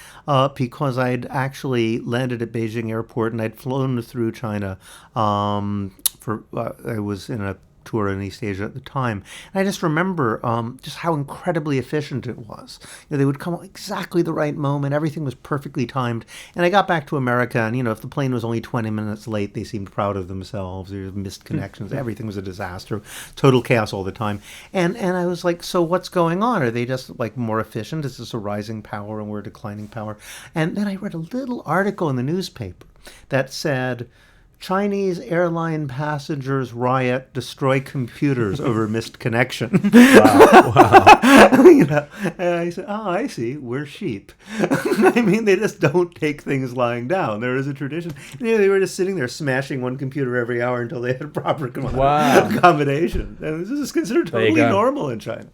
because I'd actually landed at Beijing airport and I'd flown through China I was in a tour in East Asia at the time. And I just remember just how incredibly efficient it was. They would come at exactly the right moment. Everything was perfectly timed. And I got back to America, and, if the plane was only 20 minutes late, they seemed proud of themselves. There were missed connections. Everything was a disaster. Total chaos all the time. And I was like, so what's going on? Are they just, more efficient? Is this a rising power and we're a declining power? And then I read a little article in the newspaper that said, Chinese airline passengers riot, destroy computers over missed connection. Wow. And I said, I see, we're sheep. I mean, they just don't take things lying down. There is a tradition. They were just sitting there smashing one computer every hour until they had proper accommodation. And this is considered totally normal in China.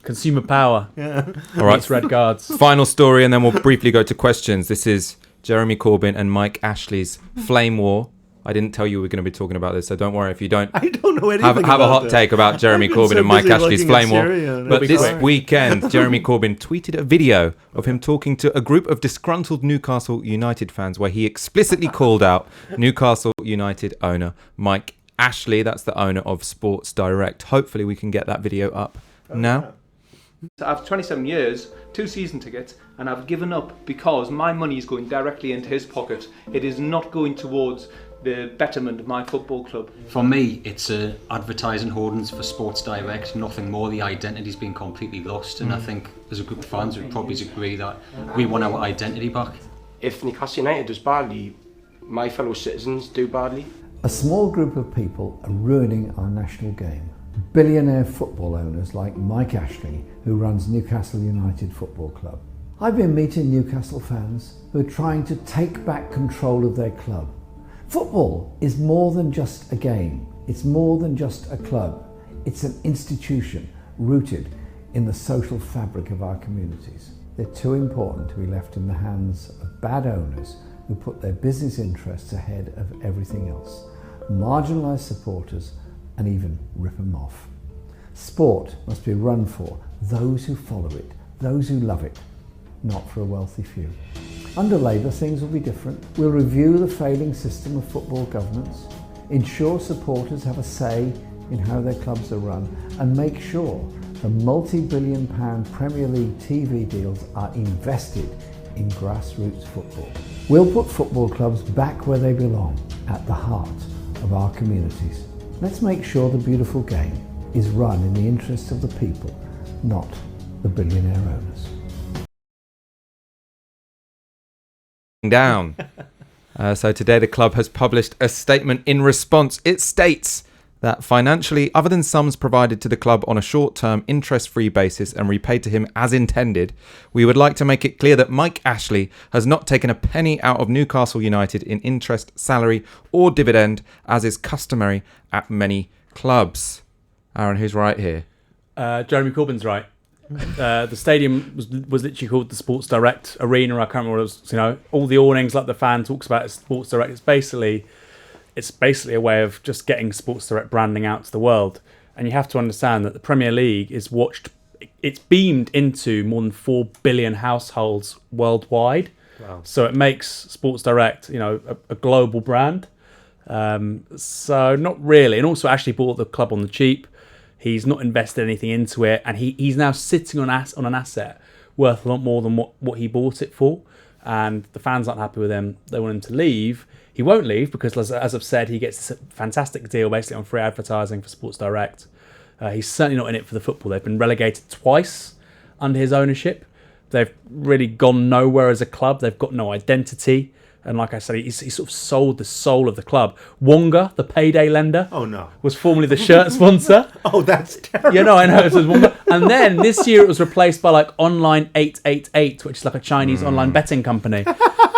Consumer power. Yeah. All right. Red guards. Final story, and then we'll briefly go to questions. This is Jeremy Corbyn and Mike Ashley's flame war. I didn't tell you we were going to be talking about this, so don't worry if you don't. I don't know anything have a hot take about Jeremy Corbyn and Mike Ashley's flame war. But this weekend, Jeremy Corbyn tweeted a video of him talking to a group of disgruntled Newcastle United fans, where he explicitly called out Newcastle United owner Mike Ashley. That's the owner of Sports Direct. Hopefully, we can get that video up now. I've 27 years, 2 season tickets, and I've given up because my money is going directly into his pocket. It is not going towards the betterment of my football club. For me, it's advertising hoardings for Sports Direct, nothing more. The identity's been completely lost, and I think as a group of fans we'd probably agree that we want our identity back. If Newcastle United does badly, my fellow citizens do badly. A small group of people are ruining our national game. Billionaire football owners like Mike Ashley, who runs Newcastle United Football Club. I've been meeting Newcastle fans who are trying to take back control of their club. Football is more than just a game. It's more than just a club. It's an institution rooted in the social fabric of our communities. They're too important to be left in the hands of bad owners who put their business interests ahead of everything else, marginalise supporters and even rip them off. Sport must be run for those who follow it, those who love it, not for a wealthy few. Under Labour, things will be different. We'll review the failing system of football governance, ensure supporters have a say in how their clubs are run, and make sure the multi-billion-pound Premier League TV deals are invested in grassroots football. We'll put football clubs back where they belong, at the heart of our communities. Let's make sure the beautiful game is run in the interests of the people, not the billionaire owners. Down. So today the club has published a statement in response. It states that financially, other than sums provided to the club on a short-term, interest-free basis and repaid to him as intended, we would like to make it clear that Mike Ashley has not taken a penny out of Newcastle United in interest, salary or dividend, as is customary at many clubs. Aaron, who's right here? Jeremy Corbyn's right. The stadium was literally called the Sports Direct Arena. I can't remember what it was. You know, all the awnings like the fan talks about is Sports Direct. It's basically a way of just getting Sports Direct branding out to the world. And you have to understand that the Premier League is watched. It's beamed into more than 4 billion households worldwide. Wow. So it makes Sports Direct, a global brand. So not really. And also Ashley bought the club on the cheap. He's not invested anything into it, and he's now sitting on an asset worth a lot more than what he bought it for. And the fans aren't happy with him. They want him to leave. He won't leave because, as I've said, he gets this fantastic deal basically on free advertising for Sports Direct. He's certainly not in it for the football. They've been relegated twice under his ownership. They've really gone nowhere as a club. They've got no identity. And like I said, he sort of sold the soul of the club. Wonga, the payday lender, was formerly the shirt sponsor. Oh, that's terrible. I know. It was Wonga. And then this year it was replaced by like Online 888, which is like a Chinese online betting company.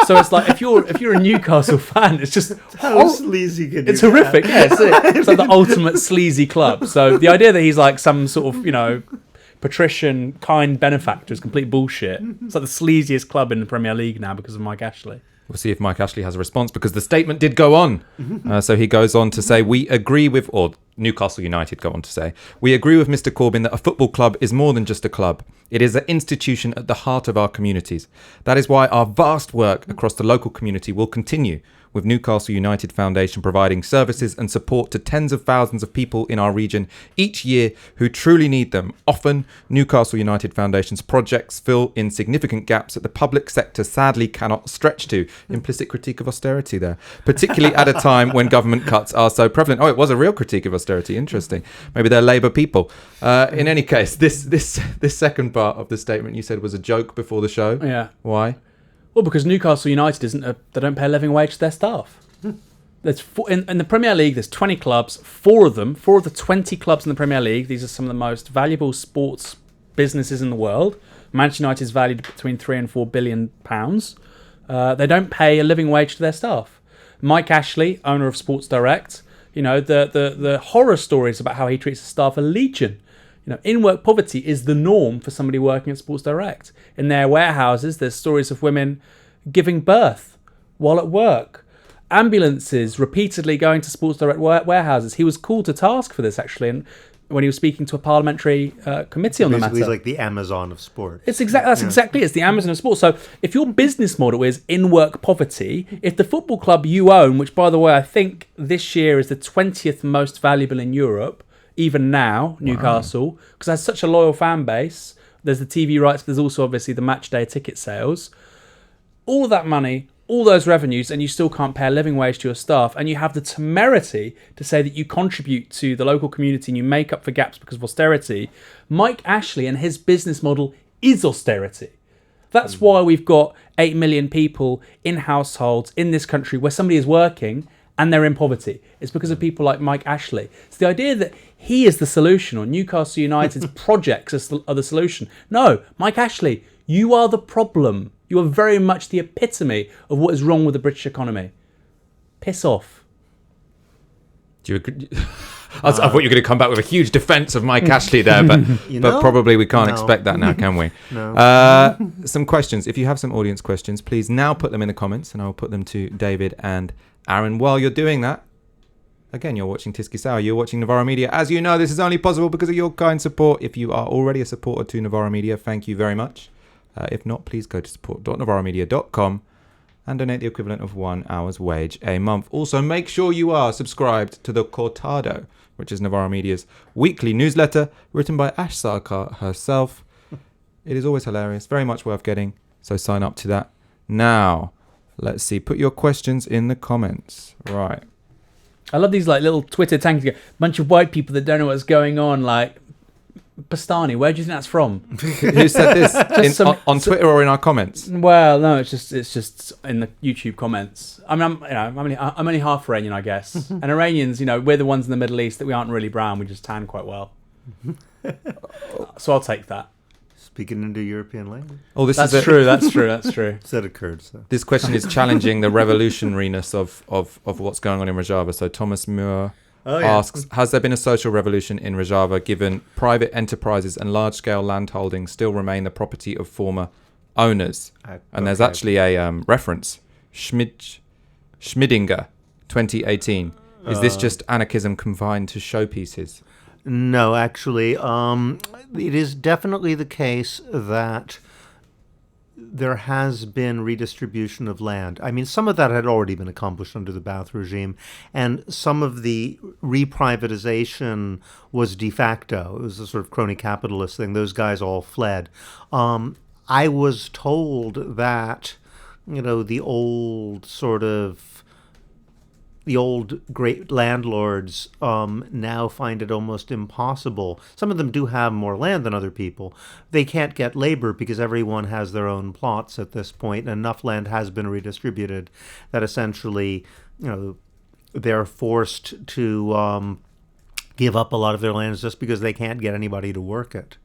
So it's like if you're a Newcastle fan, it's just how sleazy can it's horrific. Yeah, it's like the ultimate sleazy club. So the idea that he's like some sort of patrician kind benefactor is complete bullshit. It's like the sleaziest club in the Premier League now because of Mike Ashley. We'll see if Mike Ashley has a response, because the statement did go on. So he goes on to say, or Newcastle United go on to say, we agree with Mr. Corbyn that a football club is more than just a club. It is an institution at the heart of our communities. That is why our vast work across the local community will continue, with Newcastle United Foundation providing services and support to tens of thousands of people in our region each year who truly need them. Often, Newcastle United Foundation's projects fill in significant gaps that the public sector sadly cannot stretch to. Implicit critique of austerity there, particularly at a time when government cuts are so prevalent. Oh, it was a real critique of austerity. Interesting. Maybe they're Labour people. In any case, this second part of the statement you said was a joke before the show. Yeah. Why? Well, because Newcastle United they don't pay a living wage to their staff. There's in the Premier League, there's 20 clubs. Four of the 20 clubs in the Premier League, these are some of the most valuable sports businesses in the world. Manchester United is valued between 3 and 4 billion pounds. They don't pay a living wage to their staff. Mike Ashley, owner of Sports Direct, the horror stories about how he treats his staff are legion. In-work poverty is the norm for somebody working at Sports Direct. In their warehouses, there's stories of women giving birth while at work. Ambulances repeatedly going to Sports Direct warehouses. He was called to task for this, actually, and when he was speaking to a parliamentary committee on the matter. He's like the Amazon of sport. Exactly it. It's the Amazon of sport. So if your business model is in-work poverty, if the football club you own, which, by the way, I think this year is the 20th most valuable in Europe, even now, Newcastle, because it has such a loyal fan base. There's the TV rights, but there's also obviously the match day ticket sales. All of that money, all those revenues, and you still can't pay a living wage to your staff, and you have the temerity to say that you contribute to the local community and you make up for gaps because of austerity. Mike Ashley and his business model is austerity. That's why we've got 8 million people in households in this country where somebody is working and they're in poverty. It's because of people like Mike Ashley. It's the idea that he is the solution, or Newcastle United's projects are the solution. No, Mike Ashley, you are the problem. You are very much the epitome of what is wrong with the British economy. Piss off. Do you agree? I thought you were going to come back with a huge defence of Mike Ashley there, but but probably we can't expect that now, can we? No. Some questions. If you have some audience questions, please now put them in the comments, and I'll put them to David and Aaron. While you're doing that, again, you're watching Tiski Sour, you're watching Navarro Media. As you know, this is only possible because of your kind support. If you are already a supporter to Navarro Media, thank you very much. If not, please go to support.navarromedia.com and donate the equivalent of 1 hour's wage a month. Also, make sure you are subscribed to the Cortado, which is Navarro Media's weekly newsletter, written by Ash Sarkar herself. It is always hilarious, very much worth getting, so sign up to that. Now, let's see, put your questions in the comments. Right. I love these like little Twitter tanks. Bunch of white people that don't know what's going on. Like Bastani, where do you think that's from? Who said this? On Twitter or in our comments? Well, no, it's just in the YouTube comments. I mean, I'm only half Iranian, I guess. And Iranians, we're the ones in the Middle East that we aren't really brown. We just tan quite well. So I'll take that. Speaking into European language. Oh, That's true. That's true. Said it Kurds. So. This question is challenging the revolutionariness of what's going on in Rojava. So Thomas Muir asks, has there been a social revolution in Rojava given private enterprises and large-scale landholdings still remain the property of former owners? And there's actually a reference, Schmidinger, 2018. Is this just anarchism confined to showpieces? No, actually, it is definitely the case that there has been redistribution of land. I mean, some of that had already been accomplished under the Ba'ath regime, and some of the reprivatization was de facto. It was a sort of crony capitalist thing. Those guys all fled. I was told that, the old great landlords now find it almost impossible. Some of them do have more land than other people. They can't get labor because everyone has their own plots at this point, and enough land has been redistributed that essentially, they're forced to give up a lot of their lands just because they can't get anybody to work it.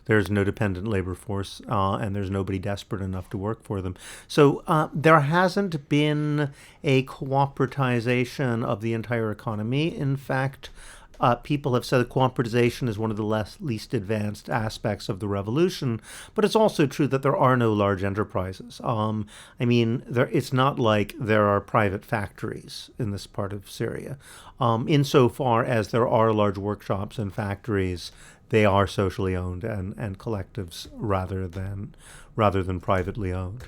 There's no dependent labor force, and there's nobody desperate enough to work for them. So there hasn't been a cooperatization of the entire economy. In fact, people have said that cooperatization is one of the least advanced aspects of the revolution, but it's also true that there are no large enterprises. It's not like there are private factories in this part of Syria. Insofar as there are large workshops and factories, they are socially owned and collectives rather than privately owned.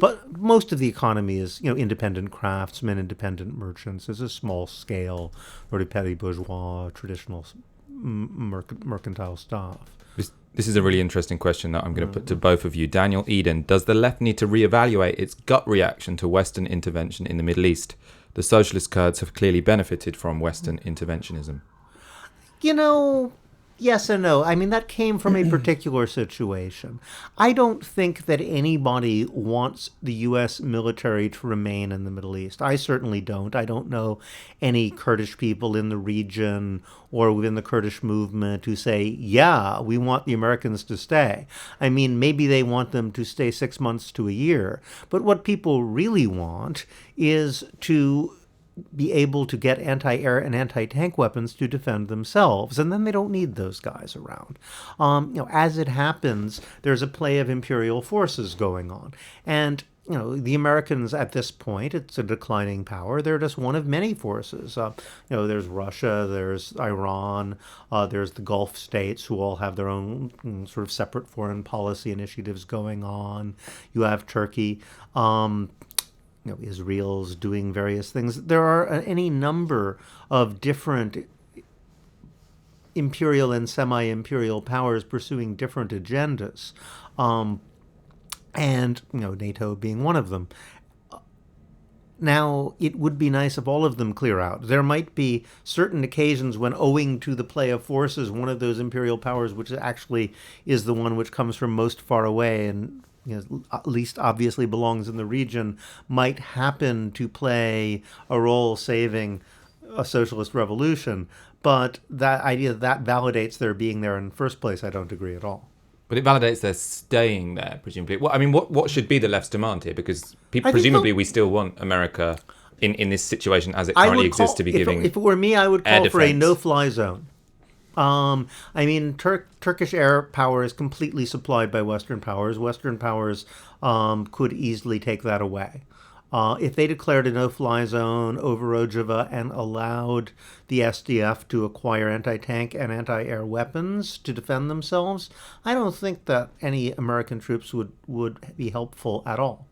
But most of the economy is, independent craftsmen, independent merchants. It's a small scale, sort of petty bourgeois, traditional mercantile stuff. This is a really interesting question that I'm going to put to both of you. Daniel Eden, does the left need to reevaluate its gut reaction to Western intervention in the Middle East? The socialist Kurds have clearly benefited from Western interventionism. Yes and no. I mean, that came from a particular situation. I don't think that anybody wants the U.S. military to remain in the Middle East. I certainly don't. I don't know any Kurdish people in the region or within the Kurdish movement who say, yeah, we want the Americans to stay. I mean, maybe they want them to stay 6 months to a year. But what people really want is to be able to get anti-air and anti-tank weapons to defend themselves, and then they don't need those guys around. As it happens, there's a play of imperial forces going on, and the Americans at this point, it's a declining power. They're just one of many forces. There's Russia, there's Iran, there's the Gulf states who all have their own sort of separate foreign policy initiatives going on. You have Turkey. Israel's doing various things. There are any number of different imperial and semi-imperial powers pursuing different agendas, and NATO being one of them. Now, it would be nice if all of them clear out. There might be certain occasions when, owing to the play of forces, one of those imperial powers, which actually is the one which comes from most far away and least obviously belongs in the region, might happen to play a role saving a socialist revolution. But that idea that validates their being there in the first place, I don't agree at all. But it validates their staying there, presumably. What should be the left's demand here? Because presumably we still want America in this situation as it currently exists to be giving. If it were me, I would call for a defense. no-fly zone. I mean, Turkish air power is completely supplied by Western powers. Western powers could easily take that away. If they declared a no-fly zone over Rojava and allowed the SDF to acquire anti-tank and anti-air weapons to defend themselves, I don't think that any American troops would be helpful at all.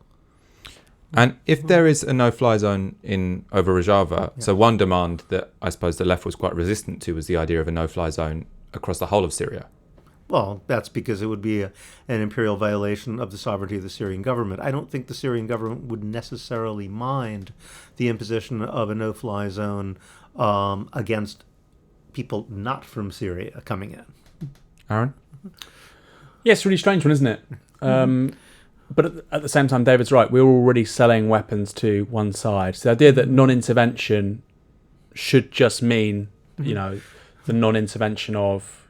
And if there is a no-fly zone over Rojava, so one demand that I suppose the left was quite resistant to was the idea of a no-fly zone across the whole of Syria. Well, that's because it would be an imperial violation of the sovereignty of the Syrian government. I don't think the Syrian government would necessarily mind the imposition of a no-fly zone against people not from Syria coming in. Aaron? Yeah, it's a really strange one, isn't it? But at the same time, David's right. We're already selling weapons to one side. So the idea that non-intervention should just mean, the non-intervention of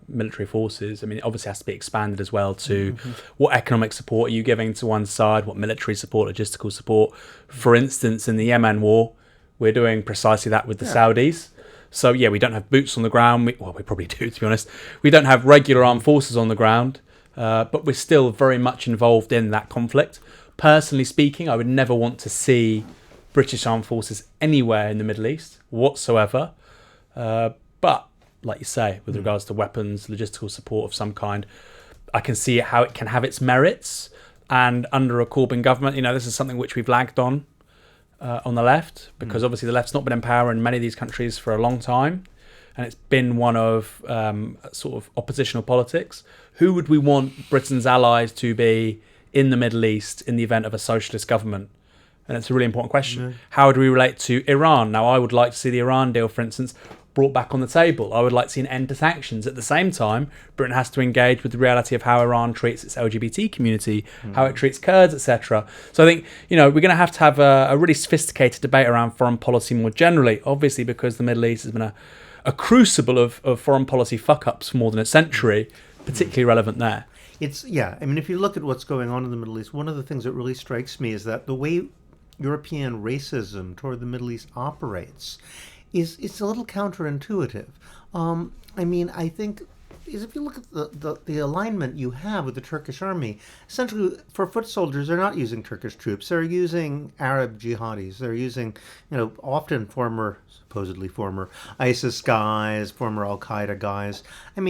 military forces. I mean, it obviously has to be expanded as well to what economic support are you giving to one side, what military support, logistical support. For instance, in the Yemen war, we're doing precisely that with the Saudis. So, yeah, we don't have boots on the ground. We probably do, to be honest. We don't have regular armed forces on the ground. But we're still very much involved in that conflict. Personally speaking, I would never want to see British armed forces anywhere in the Middle East whatsoever. But, like you say, with regards to weapons, logistical support of some kind, I can see how it can have its merits. And under a Corbyn government, this is something which we've lagged on the left, because obviously the left's not been in power in many of these countries for a long time. And it's been one of sort of oppositional politics. Who would we want Britain's allies to be in the Middle East in the event of a socialist government? And it's a really important question. How would we relate to Iran? Now, I would like to see the Iran deal, for instance, brought back on the table. I would like to see an end to sanctions. At the same time, Britain has to engage with the reality of how Iran treats its LGBT community, how it treats Kurds, etc. So I think, we're going to have a really sophisticated debate around foreign policy more generally, obviously because the Middle East has been a crucible of foreign policy fuck-ups for more than a century, particularly relevant there. If you look at what's going on in the Middle East, one of the things that really strikes me is that the way European racism toward the Middle East operates it's a little counterintuitive. I think if you look at the alignment you have with the Turkish army, essentially for foot soldiers, they're not using Turkish troops. They're using Arab jihadis. They're using, often supposedly former ISIS guys, former Al-Qaeda guys. And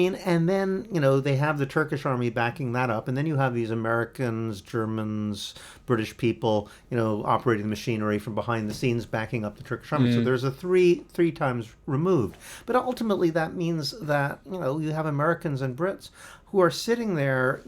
then, they have the Turkish army backing that up. And then you have these Americans, Germans, British people, operating the machinery from behind the scenes backing up the Turkish army. So there's a three times removed. But ultimately that means that, you have Americans and Brits who are sitting there,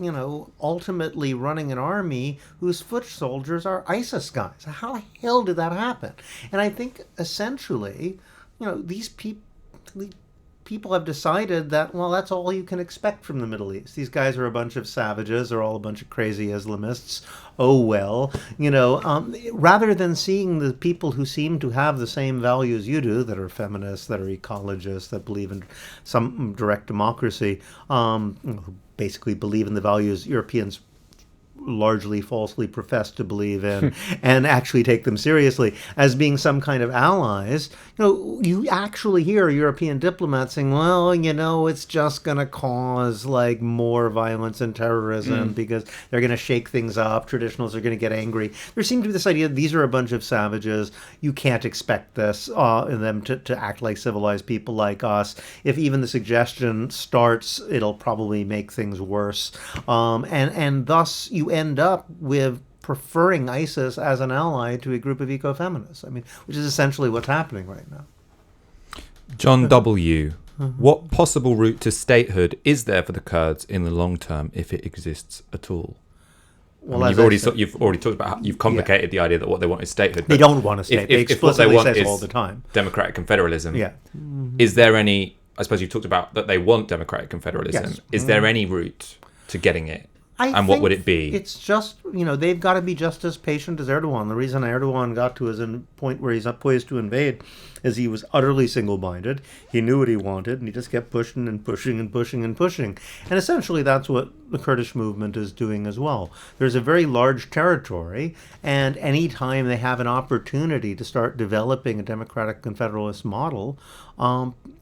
ultimately running an army whose foot soldiers are ISIS guys. How the hell did that happen? And I think essentially, these people have decided that, well, that's all you can expect from the Middle East. These guys are a bunch of savages. They're all a bunch of crazy Islamists. Oh, well, rather than seeing the people who seem to have the same values you do, that are feminists, that are ecologists, that believe in some direct democracy, who basically believe in the values Europeans largely falsely profess to believe in and actually take them seriously as being some kind of allies, you actually hear European diplomats saying, well, it's just going to cause more violence and terrorism because they're going to shake things up. Traditionalists are going to get angry. There seems to be this idea that these are a bunch of savages. You can't expect this in them to act like civilized people like us. If even the suggestion starts, it'll probably make things worse. And thus you end up with preferring ISIS as an ally to a group of ecofeminists. Which is essentially what's happening right now. John W. What possible route to statehood is there for the Kurds in the long term, if it exists at all? Well, you've already talked about how you've complicated the idea that what they want is statehood. They don't want a state. They explicitly say all the time. Democratic confederalism. Yeah. Is there any? I suppose you talked about that they want democratic confederalism. Yes. Is there any route to getting it? And what would it be? It's just, they've got to be just as patient as Erdogan. The reason Erdogan got to his point where he's not poised to invade is he was utterly single-minded. He knew what he wanted, and he just kept pushing and pushing and pushing and pushing. And essentially that's what the Kurdish movement is doing as well. There's a very large territory, and any time they have an opportunity to start developing a democratic and federalist model,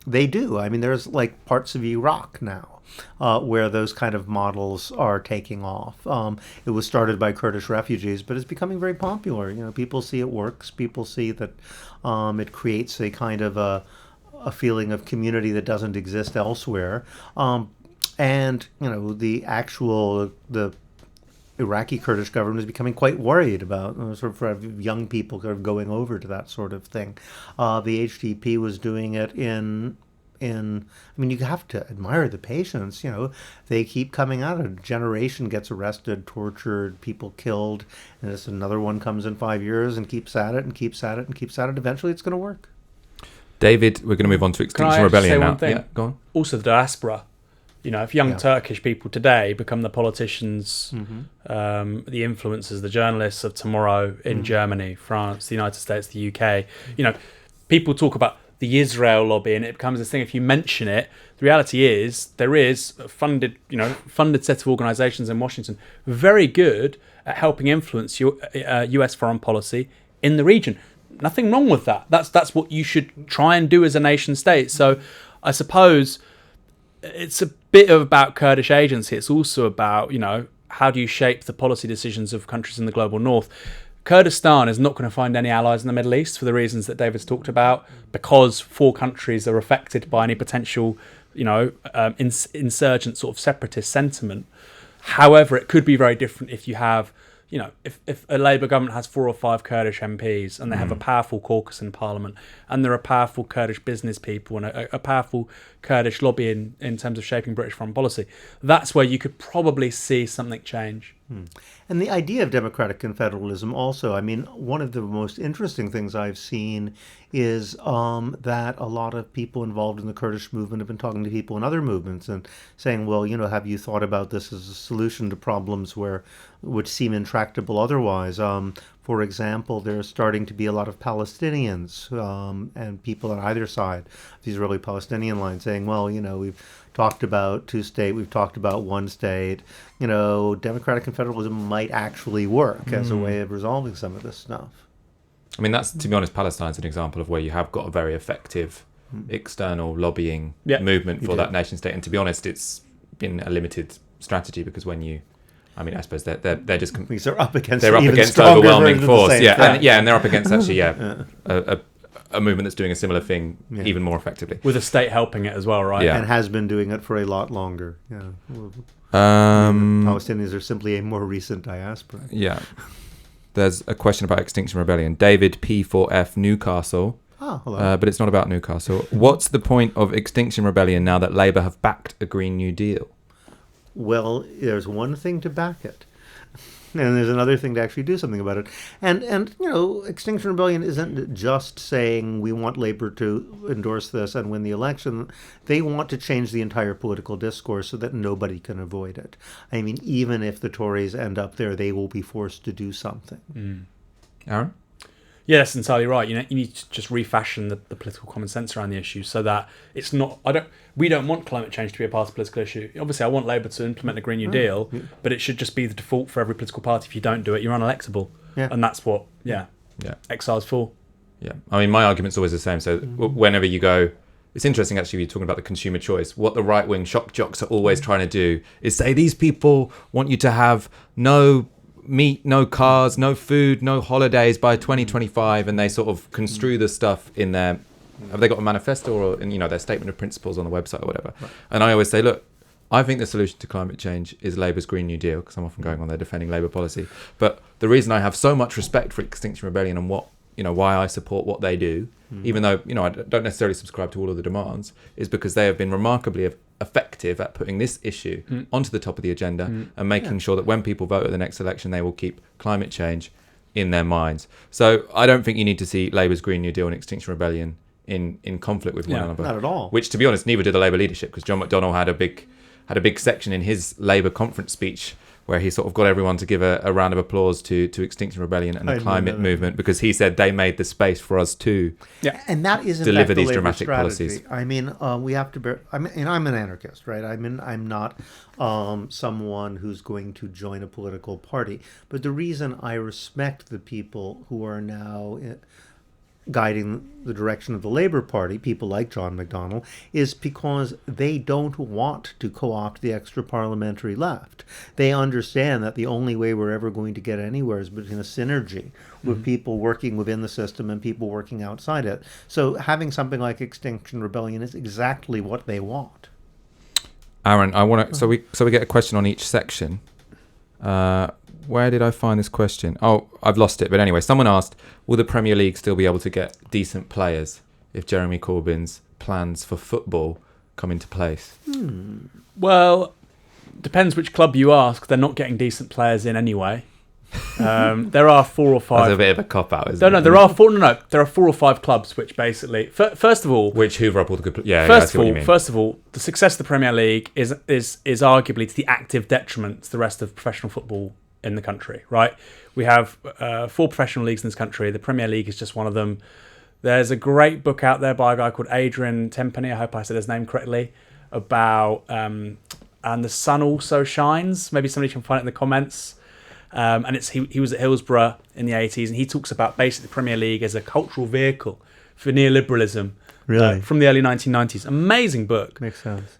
they do. I mean, there's like parts of Iraq now where those kind of models are taking off. It was started by Kurdish refugees, but it's becoming very popular. People see it works. People see that it creates a kind of a feeling of community that doesn't exist elsewhere. And the Iraqi Kurdish government is becoming quite worried about sort of young people kind of going over to that sort of thing. The HDP was doing it you have to admire the patience. They keep coming out. A generation gets arrested, tortured, people killed, and this another one comes in 5 years and keeps at it and keeps at it and keeps at it. Eventually, it's going to work. David, we're going to move on to Extinction Rebellion now. Yeah, go on. Also, the diaspora. If young Turkish people today become the politicians, the influencers, the journalists of tomorrow in Germany, France, the United States, the UK, people talk about the Israel lobby, and it becomes this thing. If you mention it, the reality is there is a funded set of organisations in Washington very good at helping influence US foreign policy in the region. Nothing wrong with that. That's what you should try and do as a nation state. So I suppose it's a bit about Kurdish agency. It's also about, how do you shape the policy decisions of countries in the global north? Kurdistan is not going to find any allies in the Middle East for the reasons that David's talked about, because 4 countries are affected by any potential, insurgent sort of separatist sentiment. However, it could be very different if you have, if a Labour government has 4 or 5 Kurdish MPs and they have a powerful caucus in Parliament, and there are powerful Kurdish business people and a powerful Kurdish lobby in terms of shaping British foreign policy. That's where you could probably see something change. And the idea of democratic confederalism also, one of the most interesting things I've seen is that a lot of people involved in the Kurdish movement have been talking to people in other movements and saying, well, have you thought about this as a solution to problems which seem intractable otherwise? For example, there's starting to be a lot of Palestinians and people on either side of the Israeli-Palestinian line saying, well, we've talked about 2-state, we've talked about 1 state. Democratic confederalism might actually work as a way of resolving some of this stuff. That's, to be honest, Palestine's an example of where you have got a very effective external lobbying movement for that nation state. And to be honest, it's been a limited strategy, because when you, I suppose they're just they're up against overwhelming force. And they're up against actually a movement that's doing a similar thing even more effectively, with a state helping it as well, right? And has been doing it for a lot longer. Palestinians are simply a more recent diaspora. There's a question about Extinction Rebellion. David P4F Newcastle. Hello. But it's not about Newcastle. What's the point of Extinction Rebellion now that Labour have backed a Green New Deal? Well, there's one thing to back it, and there's another thing to actually do something about it. And Extinction Rebellion isn't just saying we want Labour to endorse this and win the election. They want to change the entire political discourse so that nobody can avoid it. Even if the Tories end up there, they will be forced to do something. Aaron? Yeah, that's entirely right. You need to just refashion the political common sense around the issue so that it's not. We don't want climate change to be a part of the political issue. Obviously, I want Labour to implement the Green New Deal, but it should just be the default for every political party. If you don't do it, you're unelectable, and that's what exile's for. Yeah, my argument's always the same. So whenever you go, it's interesting actually. You're talking about the consumer choice. What the right wing shock jocks are always trying to do is say these people want you to have no meat, no cars, no food, no holidays by 2025, and they sort of construe the stuff in their, have they got a manifesto or in their statement of principles on the website or whatever. And I always say, look, I think the solution to climate change is Labour's Green New Deal, because I'm often going on there defending Labour policy. But the reason I have so much respect for Extinction Rebellion and what why I support what they do, even though I don't necessarily subscribe to all of the demands, is because they have been remarkably effective at putting this issue onto the top of the agenda and making sure that when people vote at the next election, they will keep climate change in their minds. So I don't think you need to see Labour's Green New Deal and Extinction Rebellion in conflict with one another. Not at all. Which, to be honest, neither did the Labour leadership, because John McDonnell had a big section in his Labour conference speech where he sort of got everyone to give a round of applause to Extinction Rebellion and the climate movement, because he said they made the space for us to and that is deliver these the dramatic strategy. policies. I mean, we have to bear. I'm an anarchist, right? I'm not someone who's going to join a political party. But the reason I respect the people who are now guiding the direction of the Labour Party, people like John McDonnell, is because they don't want to co-opt the extra parliamentary left. They understand that the only way we're ever going to get anywhere is between a synergy with people working within the system and people working outside it. So having something like Extinction Rebellion is exactly what they want. Aaron, I want to. So we get a question on each section. Where did I find this question? Oh, I've lost it. But anyway, someone asked, will the Premier League still be able to get decent players if Jeremy Corbyn's plans for football come into place? Well, depends which club you ask. They're not getting decent players in anyway. There are 4 or 5. That's a bit of a cop-out, isn't it? No, there are 4. There are 4 or 5 clubs which basically, first of all, which hoover up all the good. Yeah, First of all, the success of the Premier League is arguably to the active detriment to the rest of professional football in the country. Right? We have 4 professional leagues in this country. The Premier League is just one of them. There's a great book out there by a guy called Adrian Tenpenny. I hope I said his name correctly. About and the sun also shines. Maybe somebody can find it in the comments. And he was at Hillsborough in the 80s, and he talks about basically the Premier League as a cultural vehicle for neoliberalism. Really? From the early 1990s. Amazing book. Makes sense.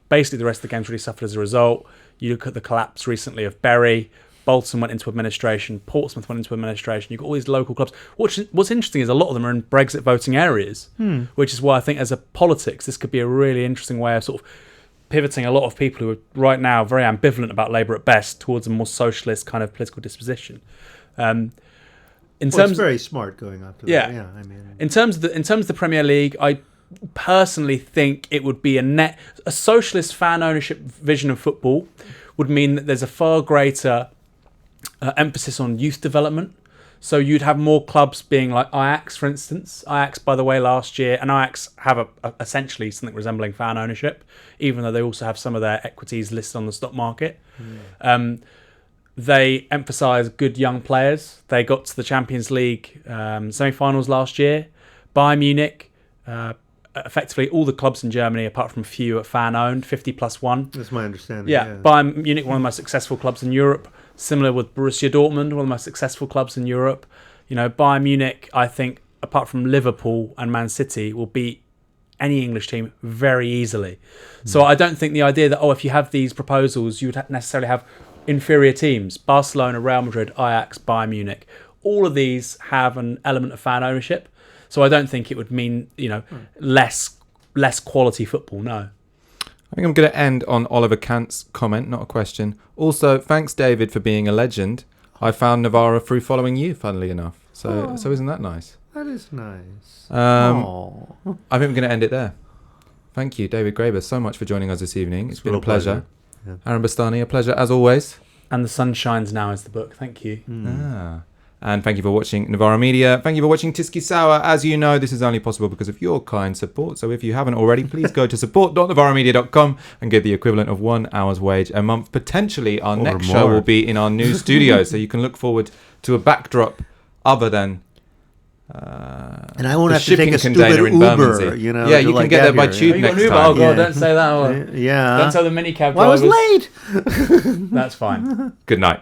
Basically the rest of the game's really suffered as a result. You look at the collapse recently of Bury, Bolton went into administration, Portsmouth went into administration. You've got all these local clubs. What's interesting is a lot of them are in Brexit voting areas, which is why I think as a politics, this could be a really interesting way of sort of pivoting a lot of people who are right now very ambivalent about Labour at best towards a more socialist kind of political disposition. It's very smart going after that. Yeah, I mean, in terms of the Premier League, I personally think it would be a socialist fan ownership vision of football would mean that there's a far greater emphasis on youth development. So you'd have more clubs being like Ajax, for instance. Ajax, by the way, last year, and Ajax have essentially something resembling fan ownership, even though they also have some of their equities listed on the stock market. They emphasise good young players. They got to the Champions League semi-finals last year. Bayern Munich, effectively all the clubs in Germany, apart from a few, are fan-owned, 50+1. That's my understanding. Yeah, Bayern Munich, one of the most successful clubs in Europe. Similar with Borussia Dortmund, one of the most successful clubs in Europe. You know, Bayern Munich, I think, apart from Liverpool and Man City, will beat any English team very easily. So I don't think the idea that, if you have these proposals, you would necessarily have inferior teams. Barcelona, Real Madrid, Ajax, Bayern Munich. All of these have an element of fan ownership. So I don't think it would mean, less quality football, no. I think I'm going to end on Oliver Kant's comment, not a question. Also, thanks, David, for being a legend. I found Navarra through following you, funnily enough. So isn't that nice? That is nice. I think we're going to end it there. Thank you, David Graeber, so much for joining us this evening. It's been a pleasure. Yeah. Aaron Bastani, a pleasure as always. And The Sun Shines Now is the book. Thank you. And thank you for watching Navarra Media. Thank you for watching Tiski Sour. As you know, this is only possible because of your kind support. So if you haven't already, please go to support.navarramedia.com and give the equivalent of 1 hour's wage a month. Potentially, our next show will be in our new studio. So you can look forward to a backdrop other than... and I won't have to take a stupid Uber, Yeah, you can get there by tube next time. Oh, God, don't say that. Yeah. Don't tell the minicab drivers. I was late. That's fine. Good night.